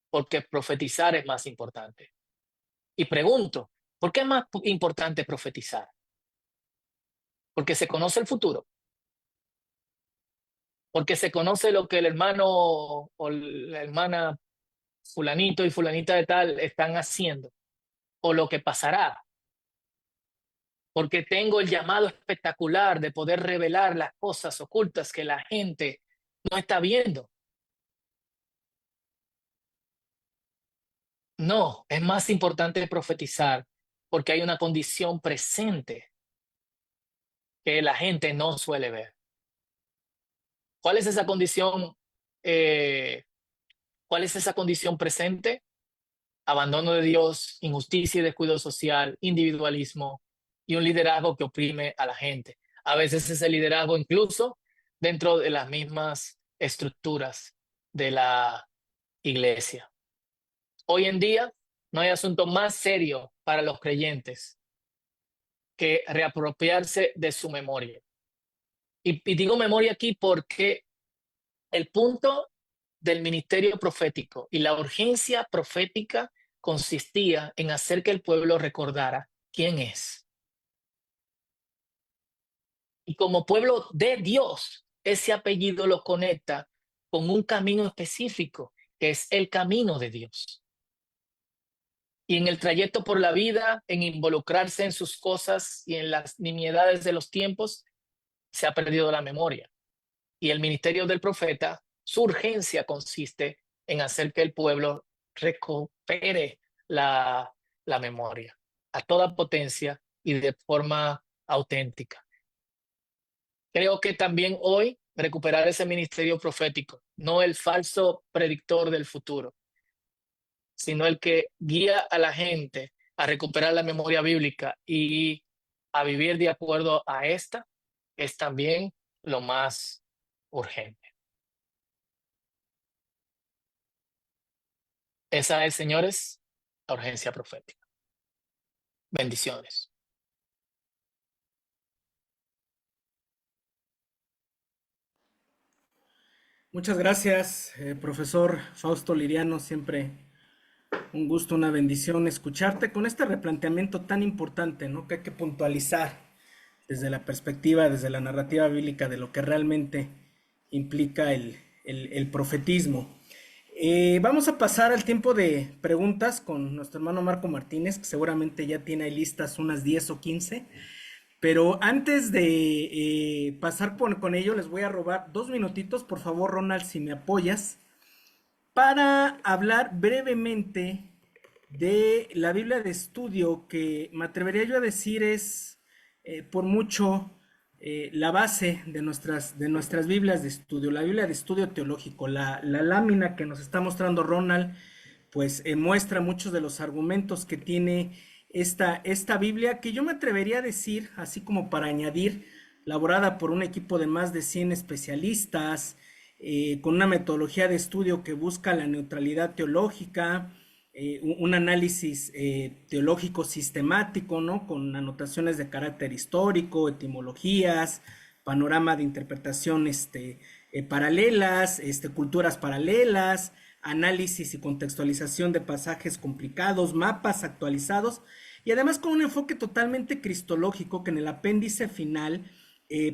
porque profetizar es más importante. Y pregunto, ¿por qué es más importante profetizar? Porque se conoce el futuro, porque se conoce lo que el hermano o la hermana fulanito y fulanita de tal están haciendo, o lo que pasará, porque tengo el llamado espectacular de poder revelar las cosas ocultas que la gente no está viendo. No, es más importante profetizar porque hay una condición presente que la gente no suele ver. ¿Cuál es esa condición? eh, ¿Cuál es esa condición presente? Abandono de Dios, injusticia y descuido social, individualismo y un liderazgo que oprime a la gente. A veces ese liderazgo incluso dentro de las mismas estructuras de la iglesia. Hoy en día no hay asunto más serio para los creyentes que reapropiarse de su memoria. Y digo memoria aquí porque el punto del ministerio profético y la urgencia profética consistía en hacer que el pueblo recordara quién es. Y como pueblo de Dios, ese apellido lo conecta con un camino específico, que es el camino de Dios. Y en el trayecto por la vida, en involucrarse en sus cosas y en las nimiedades de los tiempos, se ha perdido la memoria. Y el ministerio del profeta, su urgencia consiste en hacer que el pueblo recupere la memoria a toda potencia y de forma auténtica. Creo que también hoy recuperar ese ministerio profético, no el falso predictor del futuro, sino el que guía a la gente a recuperar la memoria bíblica y a vivir de acuerdo a esta, es también lo más urgente. Esa es, señores, la urgencia profética. Bendiciones. Muchas gracias, profesor Fausto Liriano. Siempre un gusto, una bendición escucharte con este replanteamiento tan importante, ¿no? Que hay que puntualizar desde la perspectiva, desde la narrativa bíblica de lo que realmente implica el profetismo. Vamos a pasar al tiempo de preguntas con nuestro hermano Marco Martínez, que seguramente ya tiene ahí listas unas 10 o 15. Pero antes de pasar con ello, les voy a robar 2 minutitos, por favor, Ronald, si me apoyas, para hablar brevemente de la Biblia de estudio, que me atrevería yo a decir es por mucho la base de nuestras Biblias de estudio, la Biblia de estudio teológico. La lámina que nos está mostrando Ronald, pues muestra muchos de los argumentos que tiene esta Biblia que yo me atrevería a decir, así como para añadir, elaborada por un equipo de más de 100 especialistas, con una metodología de estudio que busca la neutralidad teológica, un análisis teológico sistemático, ¿no? Con anotaciones de carácter histórico, etimologías, panorama de interpretación paralelas, culturas paralelas, análisis y contextualización de pasajes complicados, mapas actualizados y además con un enfoque totalmente cristológico que en el apéndice final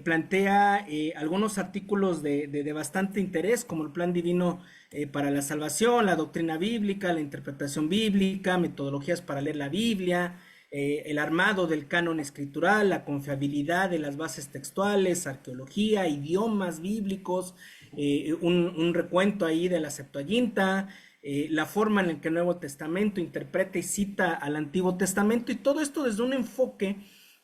plantea algunos artículos de bastante interés, como el plan divino para la salvación, la doctrina bíblica, la interpretación bíblica, metodologías para leer la Biblia, el armado del canon escritural, la confiabilidad de las bases textuales, arqueología, idiomas bíblicos, un recuento ahí de la Septuaginta, la forma en la que el Nuevo Testamento interpreta y cita al Antiguo Testamento, y todo esto desde un enfoque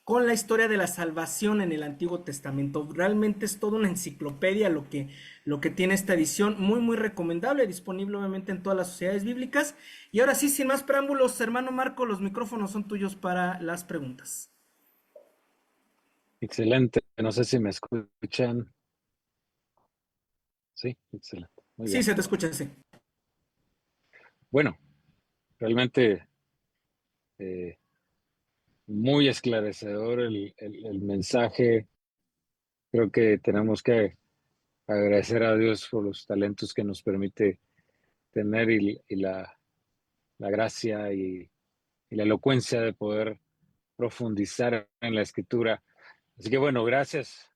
con la historia de la salvación en el Antiguo Testamento. Realmente es toda una enciclopedia lo que tiene esta edición, muy muy recomendable, disponible obviamente en todas las sociedades bíblicas. Y ahora sí, sin más preámbulos, hermano Marco, los micrófonos son tuyos para las preguntas. Excelente. No sé si me escuchan. Sí, excelente. Muy Sí, bien. se te escucha, sí. Bueno, realmente eh, muy esclarecedor el mensaje. Creo que tenemos que agradecer a Dios por los talentos que nos permite tener y la gracia y la elocuencia de poder profundizar en la escritura. Así que bueno, gracias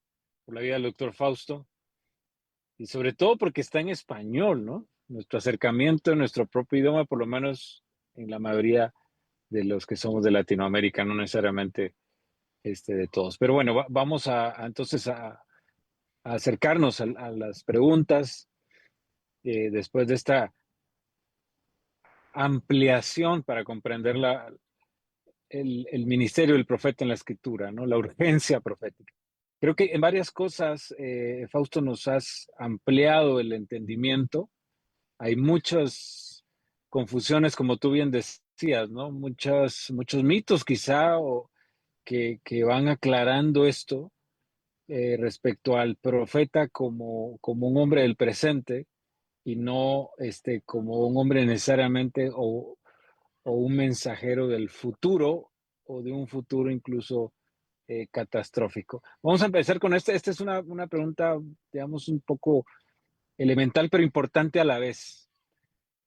por la vida del doctor Fausto y sobre todo porque está en español, ¿no? Nuestro acercamiento en nuestro propio idioma, por lo menos en la mayoría de los que somos de Latinoamérica, no necesariamente de todos. Pero bueno, vamos entonces a acercarnos a las preguntas después de esta ampliación para comprender el ministerio del profeta en la escritura, ¿no? La urgencia profética. Creo que en varias cosas, Fausto, nos has ampliado el entendimiento. Hay muchas confusiones, como tú bien decías, ¿no? Muchos mitos quizá que van aclarando esto respecto al profeta como un hombre del presente y no como un hombre necesariamente o un mensajero del futuro o de un futuro incluso catastrófico. Vamos a empezar con esta. Esta es una pregunta, digamos, un poco elemental, pero importante a la vez.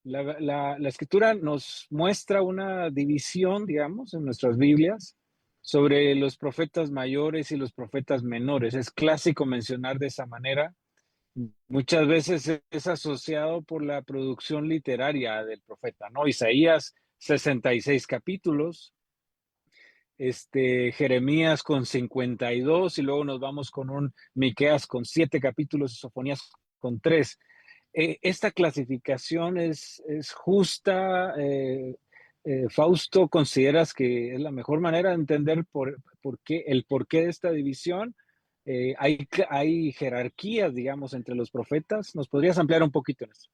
La escritura nos muestra una división, digamos, en nuestras Biblias sobre los profetas mayores y los profetas menores. Es clásico mencionar de esa manera. Muchas veces es asociado por la producción literaria del profeta, ¿no? Isaías, 66 capítulos, Jeremías con 52 y luego nos vamos con un Miqueas con 7 capítulos y Sofonías con 3. Esta clasificación es justa. Fausto, ¿consideras que es la mejor manera de entender el porqué de esta división? Hay jerarquías, digamos, entre los profetas. ¿Nos podrías ampliar un poquito en eso?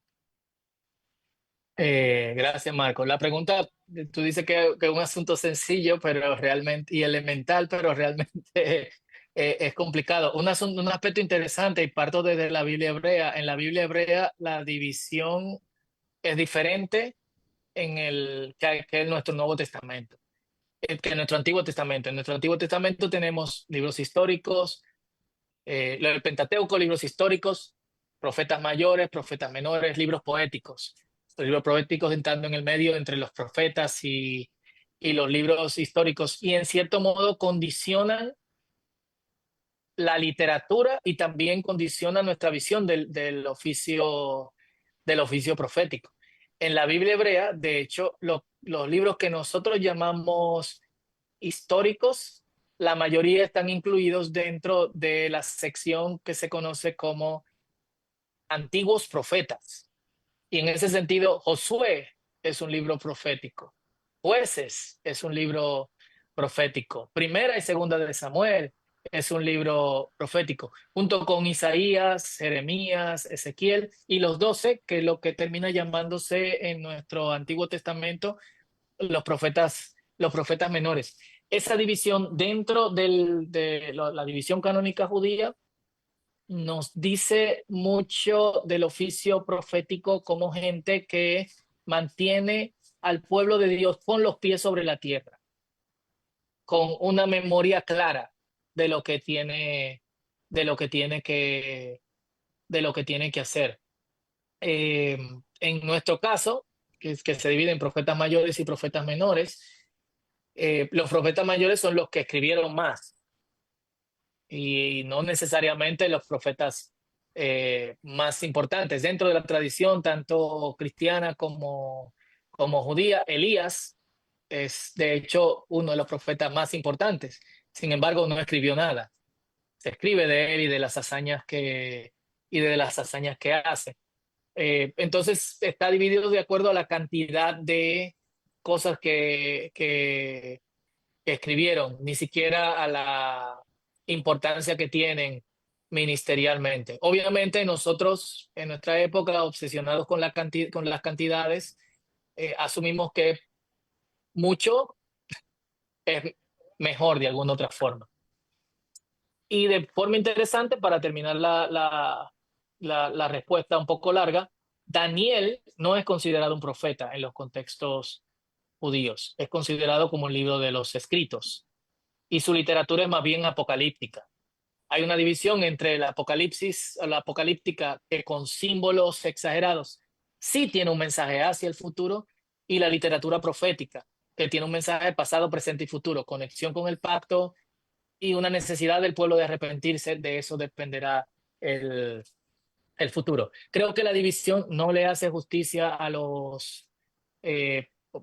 Gracias, Marco. La pregunta, tú dices que es un asunto sencillo, pero realmente, y elemental, pero realmente es complicado. Un aspecto interesante, y parto desde la Biblia hebrea. En la Biblia hebrea, la división es diferente que en nuestro Nuevo Testamento, que en nuestro Antiguo Testamento. En nuestro Antiguo Testamento tenemos libros históricos, el Pentateuco, libros históricos, profetas mayores, profetas menores, libros poéticos. Los libros poéticos entrando en el medio entre los profetas y los libros históricos, y en cierto modo condicionan la literatura y también condicionan nuestra visión del oficio profético. En la Biblia hebrea, de hecho, los libros que nosotros llamamos históricos, la mayoría están incluidos dentro de la sección que se conoce como antiguos profetas. Y en ese sentido, Josué es un libro profético. Jueces es un libro profético. Primera y segunda de Samuel es un libro profético, junto con Isaías, Jeremías, Ezequiel y los 12, que es lo que termina llamándose en nuestro Antiguo Testamento los profetas los profetas menores. Esa división dentro de la división canónica judía nos dice mucho del oficio profético como gente que mantiene al pueblo de Dios con los pies sobre la tierra, con una memoria clara de lo que tiene, de lo que tiene que, de lo que tiene que hacer. Eh, en nuestro caso, que se divide en profetas mayores y profetas menores, los profetas mayores son los que escribieron más y no necesariamente los profetas más importantes. Dentro de la tradición, tanto cristiana como judía, Elías es de hecho uno de los profetas más importantes. Sin embargo, no escribió nada. Se escribe de él y de las hazañas que hace. Entonces está dividido de acuerdo a la cantidad de cosas que escribieron, ni siquiera a la importancia que tienen ministerialmente. Obviamente nosotros en nuestra época, obsesionados con con las cantidades, asumimos que mucho es mejor de alguna otra forma. Y de forma interesante, para terminar la respuesta un poco larga, Daniel no es considerado un profeta en los contextos judíos, es considerado como un libro de los escritos y su literatura es más bien apocalíptica. Hay una división entre la apocalíptica que con símbolos exagerados sí tiene un mensaje hacia el futuro y la literatura profética que tiene un mensaje pasado, presente y futuro, conexión con el pacto y una necesidad del pueblo de arrepentirse. De eso dependerá el, el futuro. Creo que la división no le hace justicia a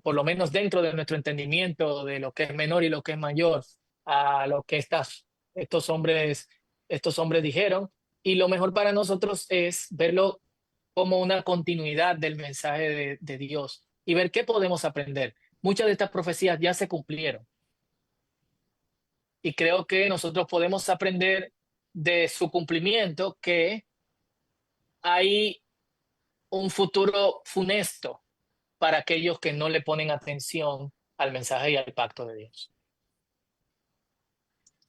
por lo menos dentro de nuestro entendimiento de lo que es menor y lo que es mayor, a lo que estos estos hombres dijeron. Y lo mejor para nosotros es verlo como una continuidad del mensaje de Dios y ver qué podemos aprender. Muchas de estas profecías ya se cumplieron y creo que nosotros podemos aprender de su cumplimiento que hay un futuro funesto para aquellos que no le ponen atención al mensaje y al pacto de Dios.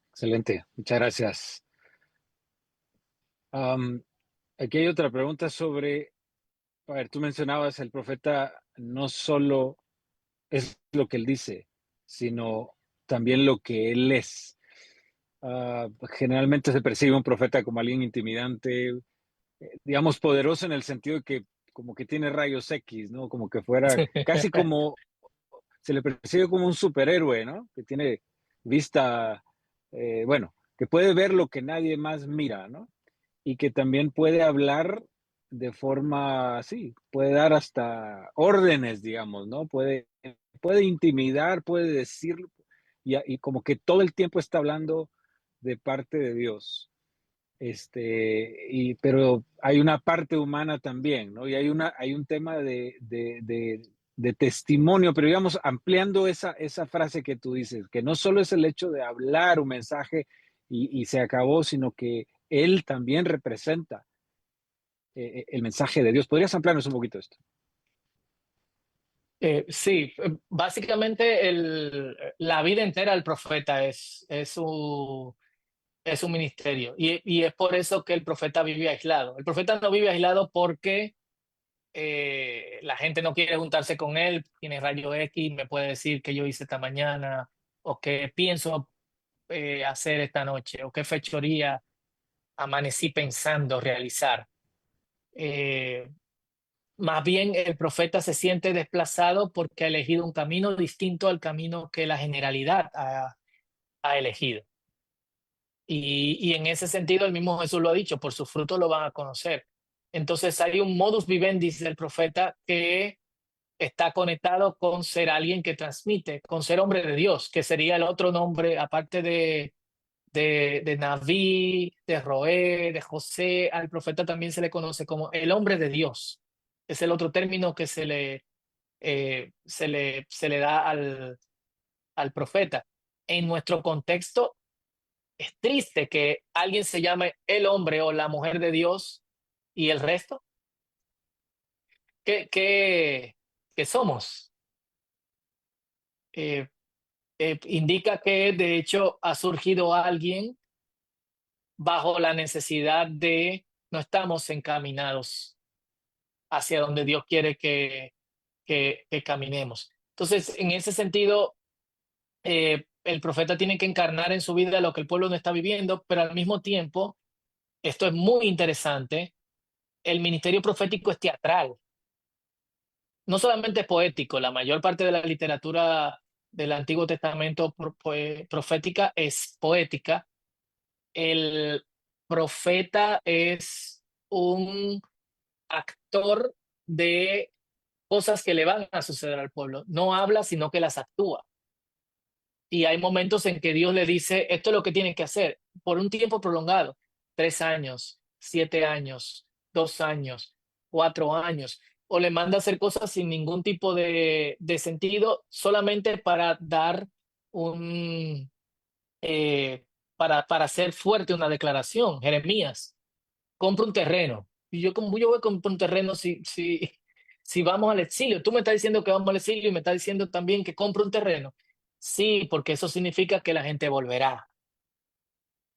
Excelente, muchas gracias. Aquí hay otra pregunta sobre, a ver, tú mencionabas el profeta no solo es lo que él dice, sino también lo que él es. Generalmente se percibe un profeta como alguien intimidante, digamos, poderoso en el sentido de que como que tiene rayos X, ¿no? Como que fuera casi como, se le percibe como un superhéroe, ¿no? Que tiene vista, bueno, que puede ver lo que nadie más mira, ¿no? Y que también puede hablar de forma, sí, puede dar hasta órdenes, digamos, ¿no? Puede intimidar, puede decirlo, y como que todo el tiempo está hablando de parte de Dios. Pero hay una parte humana también, ¿no? Y hay un tema de testimonio, pero digamos, ampliando esa frase que tú dices, que no solo es el hecho de hablar un mensaje y se acabó, sino que él también representa el mensaje de Dios. ¿Podrías ampliarnos un poquito esto? Sí, básicamente la vida entera del profeta es un ministerio y es por eso que el profeta vive aislado. El profeta no vive aislado porque la gente no quiere juntarse con él, tiene rayo X, me puede decir qué yo hice esta mañana o qué pienso hacer esta noche o qué fechoría amanecí pensando realizar. Eh, Más bien el profeta se siente desplazado porque ha elegido un camino distinto al camino que la generalidad ha elegido. Y en ese sentido, el mismo Jesús lo ha dicho, por sus frutos lo van a conocer. Entonces hay un modus vivendi del profeta que está conectado con ser alguien que transmite, con ser hombre de Dios, que sería el otro nombre, aparte de Naví, de Roé, de José, al profeta también se le conoce como el hombre de Dios. Es el otro término que se le da al profeta. En nuestro contexto, es triste que alguien se llame el hombre o la mujer de Dios y el resto. ¿Qué somos? indica que de hecho ha surgido alguien bajo la necesidad de no estamos encaminados hacia donde Dios quiere que caminemos. Entonces, en ese sentido, el profeta tiene que encarnar en su vida lo que el pueblo no está viviendo, pero al mismo tiempo, esto es muy interesante, el ministerio profético es teatral, no solamente es poético, la mayor parte de la literatura del Antiguo Testamento profética es poética. El profeta es un actor de cosas que le van a suceder al pueblo. No habla, sino que las actúa. Y hay momentos en que Dios le dice, esto es lo que tienes que hacer por un tiempo prolongado, 3 años, 7 años, 2 años, 4 años, o le manda a hacer cosas sin ningún tipo de sentido, solamente para dar un, para hacer fuerte una declaración. Jeremías, compra un terreno. Y yo, como yo voy a comprar un terreno si vamos al exilio? Tú me estás diciendo que vamos al exilio y me estás diciendo también que compro un terreno. Sí, porque eso significa que la gente volverá.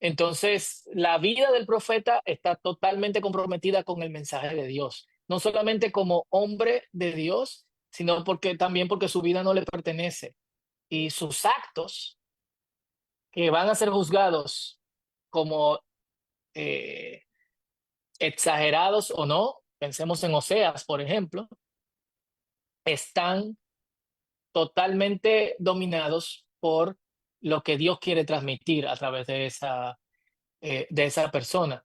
Entonces, la vida del profeta está totalmente comprometida con el mensaje de Dios, no solamente como hombre de Dios, sino también porque su vida no le pertenece y sus actos que van a ser juzgados como eh, exagerados o no, pensemos en Oseas, por ejemplo, están totalmente dominados por lo que Dios quiere transmitir a través de esa persona.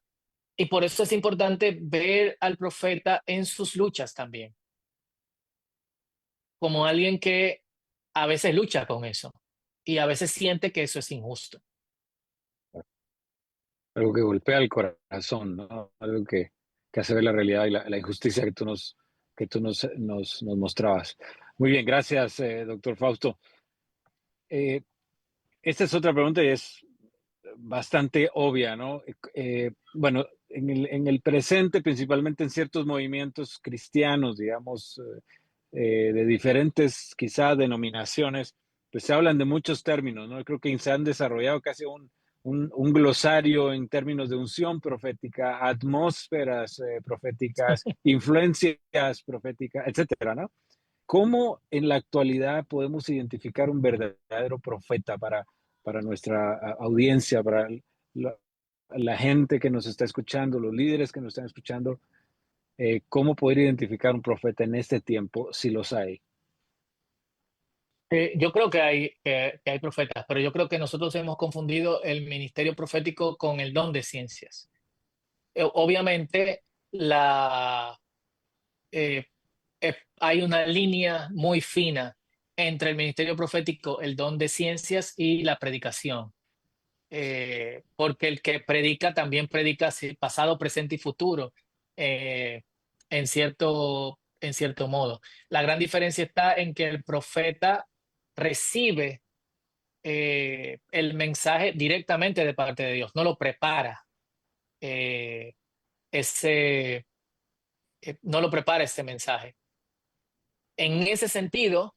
Y por eso es importante ver al profeta en sus luchas también, como alguien que a veces lucha con eso y a veces siente que eso es injusto. Algo que golpea el corazón, ¿no? Algo que hace ver la realidad y la injusticia que tú nos mostrabas. Muy bien, gracias, doctor Fausto. Eh, Esta es otra pregunta y es bastante obvia, ¿no? Bueno, en el presente, principalmente en ciertos movimientos cristianos, digamos, de diferentes quizá denominaciones, pues se hablan de muchos términos, ¿no? Creo que se han desarrollado casi un glosario en términos de unción profética, atmósferas proféticas, influencias proféticas, etcétera, ¿no? ¿Cómo en la actualidad podemos identificar un verdadero profeta para nuestra audiencia, para la, la gente que nos está escuchando, los líderes que nos están escuchando? ¿Cómo poder identificar un profeta en este tiempo, si los hay? Yo creo que hay profetas, pero yo creo que nosotros hemos confundido el ministerio profético con el don de ciencias. Obviamente, eh, hay una línea muy fina entre el ministerio profético, el don de ciencias y la predicación. Porque el que predica también predica pasado, presente y futuro, eh, en cierto modo. La gran diferencia está en que el profeta recibe el mensaje directamente de parte de Dios, no lo prepara. eh, ese, no lo prepara ese mensaje. En ese sentido,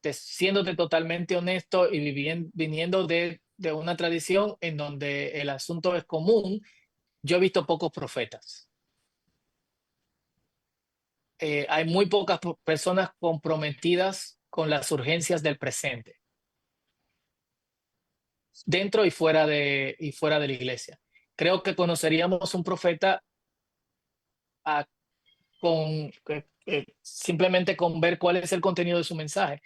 siéndote totalmente honesto y viniendo de una tradición en donde el asunto es común, yo he visto pocos profetas. Hay muy pocas personas comprometidas con las urgencias del presente, dentro y fuera de la iglesia. Creo que conoceríamos un profeta ah, simplemente con ver cuál es el contenido de su mensaje.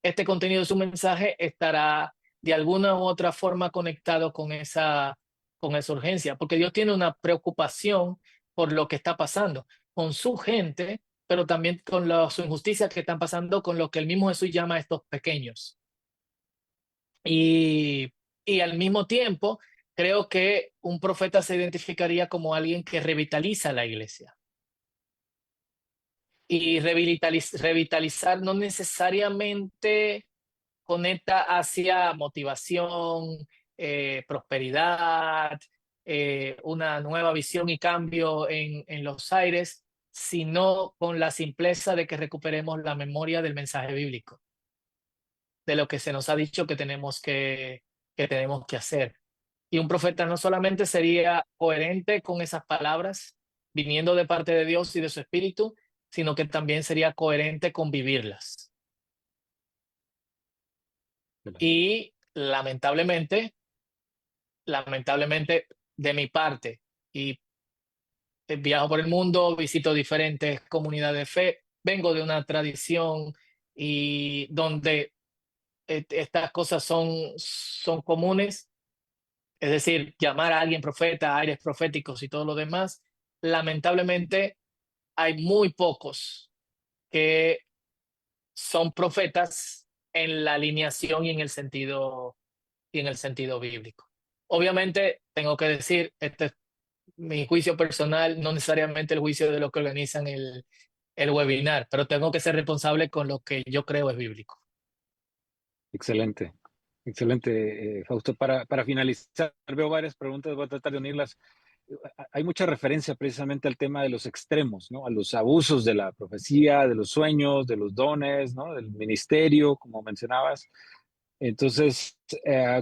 Este contenido de su mensaje estará de alguna u otra forma conectado con esa urgencia, porque Dios tiene una preocupación por lo que está pasando con su gente, pero también con las injusticias que están pasando con lo que el mismo Jesús llama a estos pequeños. Y, y al mismo tiempo, creo que un profeta se identificaría como alguien que revitaliza la iglesia. Y revitalizar no necesariamente conecta hacia motivación, prosperidad, una nueva visión y cambio en los aires, sino con la simpleza de que recuperemos la memoria del mensaje bíblico. de lo que se nos ha dicho que tenemos que hacer. Y un profeta no solamente sería coherente con esas palabras viniendo de parte de Dios y de su Espíritu, sino que también sería coherente con vivirlas. Y lamentablemente de mi parte, y viajo por el mundo, visito diferentes comunidades de fe, vengo de una tradición y donde estas cosas son comunes, es decir, llamar a alguien profeta, aires proféticos y todo lo demás. Lamentablemente hay muy pocos que son profetas en la alineación y en el sentido bíblico. Obviamente, tengo que decir, este es mi juicio personal, no necesariamente el juicio de los que organizan el webinar, pero tengo que ser responsable con lo que yo creo es bíblico. Excelente, excelente, Fausto. Para finalizar, veo varias preguntas, voy a tratar de unirlas. Hay mucha referencia precisamente al tema de los extremos, ¿no? A los abusos de la profecía, de los sueños, de los dones, ¿no? Del ministerio, como mencionabas. Entonces,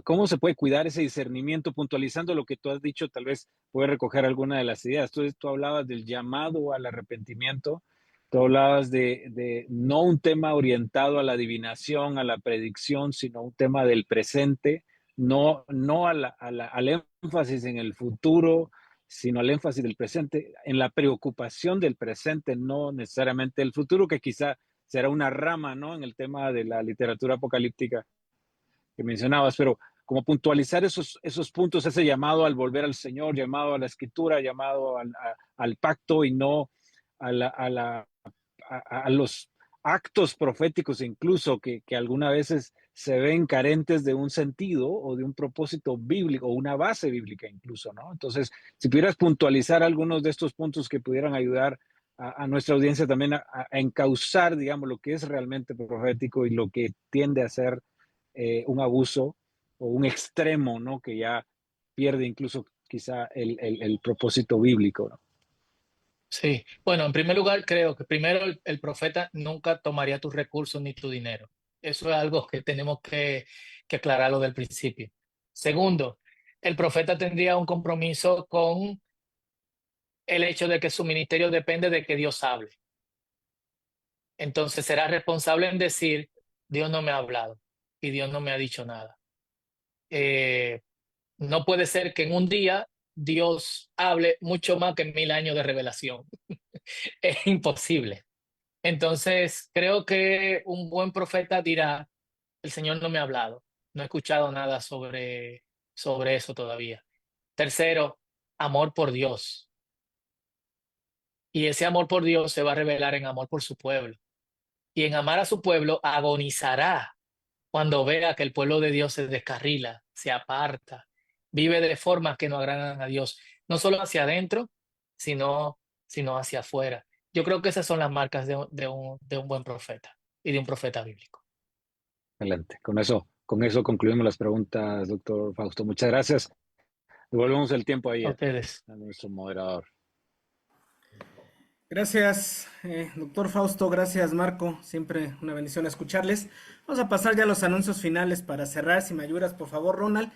¿cómo se puede cuidar ese discernimiento? Puntualizando lo que tú has dicho, tal vez puedes recoger alguna de las ideas. Tú hablabas del llamado al arrepentimiento, tú hablabas de no un tema orientado a la adivinación, a la predicción, sino un tema del presente, no al énfasis en el futuro, sino al énfasis del presente, en la preocupación del presente, no necesariamente el futuro, que quizá será una rama, ¿no? En el tema de la literatura apocalíptica que mencionabas, pero como puntualizar esos puntos, ese llamado al volver al Señor, llamado a la escritura, llamado al pacto y no a, la, a, la, a los actos proféticos incluso que algunas veces se ven carentes de un sentido o de un propósito bíblico o una base bíblica incluso, ¿no? Entonces, si pudieras puntualizar algunos de estos puntos que pudieran ayudar a nuestra audiencia también a encauzar, digamos, lo que es realmente profético y lo que tiende a ser un abuso o un extremo, ¿no? Que ya pierde incluso quizá el propósito bíblico, ¿no? Sí, bueno, en primer lugar, creo que primero el profeta nunca tomaría tus recursos ni tu dinero. Eso es algo que tenemos que aclararlo del principio. Segundo, el profeta tendría un compromiso con el hecho de que su ministerio depende de que Dios hable. Entonces será responsable en decir, Dios no me ha hablado y Dios no me ha dicho nada. Eh, no puede ser que en un día Dios hable mucho más que en 1000 años de revelación. Es imposible. Entonces, creo que un buen profeta dirá, el Señor no me ha hablado, no he escuchado nada sobre eso todavía. Tercero, amor por Dios. Y ese amor por Dios se va a revelar en amor por su pueblo. Y en amar a su pueblo agonizará cuando vea que el pueblo de Dios se descarrila, se aparta, vive de formas que no agradan a Dios, no solo hacia adentro, sino hacia afuera. Yo creo que esas son las marcas de un buen profeta y de un profeta bíblico. Excelente. Con eso concluimos las preguntas, doctor Fausto. Muchas gracias. Devolvemos el tiempo ahí A a ustedes. nuestro moderador. Gracias, doctor Fausto, gracias Marco, siempre una bendición escucharles. Vamos a pasar ya a los anuncios finales para cerrar, si me ayudas por favor Ronald.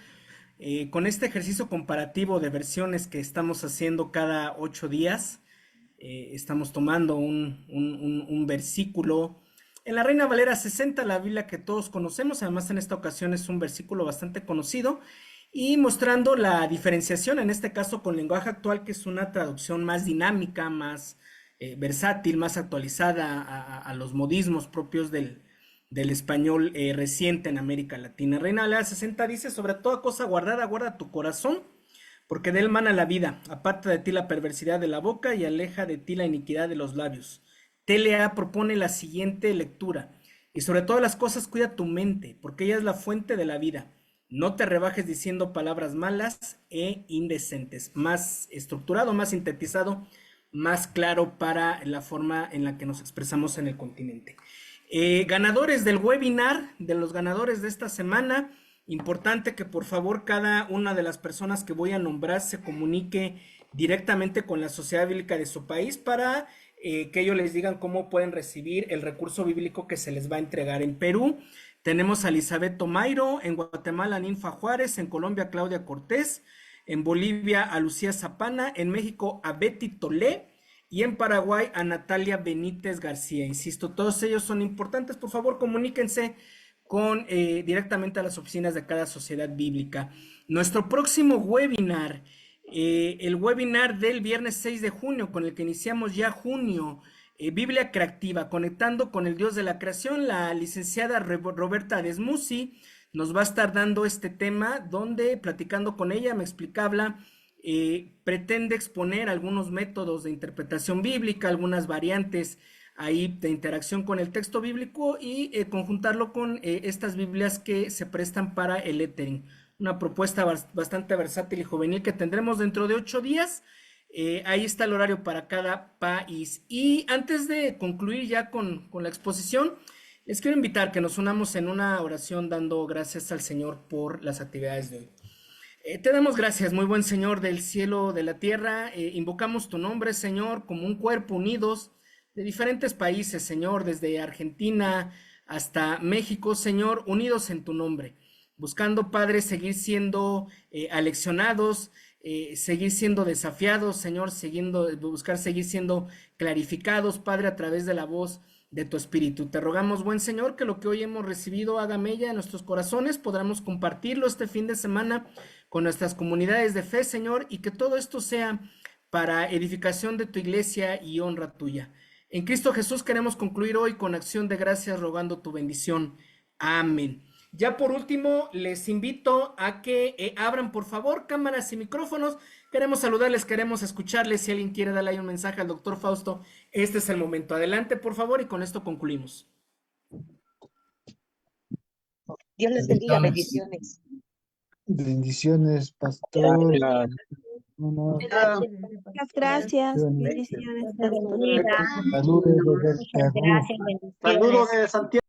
Con este ejercicio comparativo de versiones que estamos haciendo cada 8 días, estamos tomando un versículo en la Reina Valera 60, la Biblia que todos conocemos, además en esta ocasión es un versículo bastante conocido, y mostrando la diferenciación, en este caso con lenguaje actual, que es una traducción más dinámica, más versátil, más actualizada a los modismos propios del español reciente en América Latina. Reina Valera 60 dice, sobre toda cosa guardada, guarda tu corazón, porque de él mana la vida. Aparta de ti la perversidad de la boca y aleja de ti la iniquidad de los labios. TLA propone la siguiente lectura. Y sobre todas las cosas cuida tu mente, porque ella es la fuente de la vida. No te rebajes diciendo palabras malas e indecentes. Más estructurado, más sintetizado, más claro para la forma en la que nos expresamos en el continente. Ganadores del webinar, de los ganadores de esta semana, importante que por favor cada una de las personas que voy a nombrar se comunique directamente con la Sociedad Bíblica de su país para que ellos les digan cómo pueden recibir el recurso bíblico que se les va a entregar en Perú. Tenemos a Elizabeth Tomairo, en Guatemala a Ninfa Juárez, en Colombia a Claudia Cortés, en Bolivia a Lucía Zapana, en México a Betty Tolé y en Paraguay a Natalia Benítez García. Insisto, todos ellos son importantes. Por favor, comuníquense directamente a las oficinas de cada sociedad bíblica. Nuestro próximo webinar, el webinar del viernes 6 de junio, con el que iniciamos ya junio, Biblia Creativa, conectando con el Dios de la creación, la licenciada Roberta Desmusi nos va a estar dando este tema, donde platicando con ella me explicaba, pretende exponer algunos métodos de interpretación bíblica, algunas variantes ahí de interacción con el texto bíblico y conjuntarlo con estas Biblias que se prestan para el lettering. Una propuesta bastante versátil y juvenil que tendremos dentro de 8 días. Ahí está el horario para cada país. Y antes de concluir ya con la exposición, les quiero invitar que nos unamos en una oración dando gracias al Señor por las actividades de hoy. Te damos gracias, muy buen Señor del cielo, de la tierra. Invocamos tu nombre, Señor, como un cuerpo unidos de diferentes países, Señor, desde Argentina hasta México, Señor, unidos en tu nombre, buscando, Padre, seguir siendo aleccionados, seguir siendo desafiados, Señor, buscar seguir siendo clarificados, Padre, a través de la voz de tu Espíritu. Te rogamos, buen Señor, que lo que hoy hemos recibido haga mella en nuestros corazones, podamos compartirlo este fin de semana con nuestras comunidades de fe, Señor, y que todo esto sea para edificación de tu iglesia y honra tuya. En Cristo Jesús queremos concluir hoy con acción de gracias, rogando tu bendición. Amén. Ya por último, les invito a que abran por favor cámaras y micrófonos. Queremos saludarles, queremos escucharles. Si alguien quiere darle ahí un mensaje al doctor Fausto, este es el momento. Adelante, por favor, y con esto concluimos. Dios les bendiga, bendiciones. Bendiciones, pastor. Muchas gracias. Bendiciones. Saludos desde el Perú. Gracias, bendiciones. Saludos de Santiago.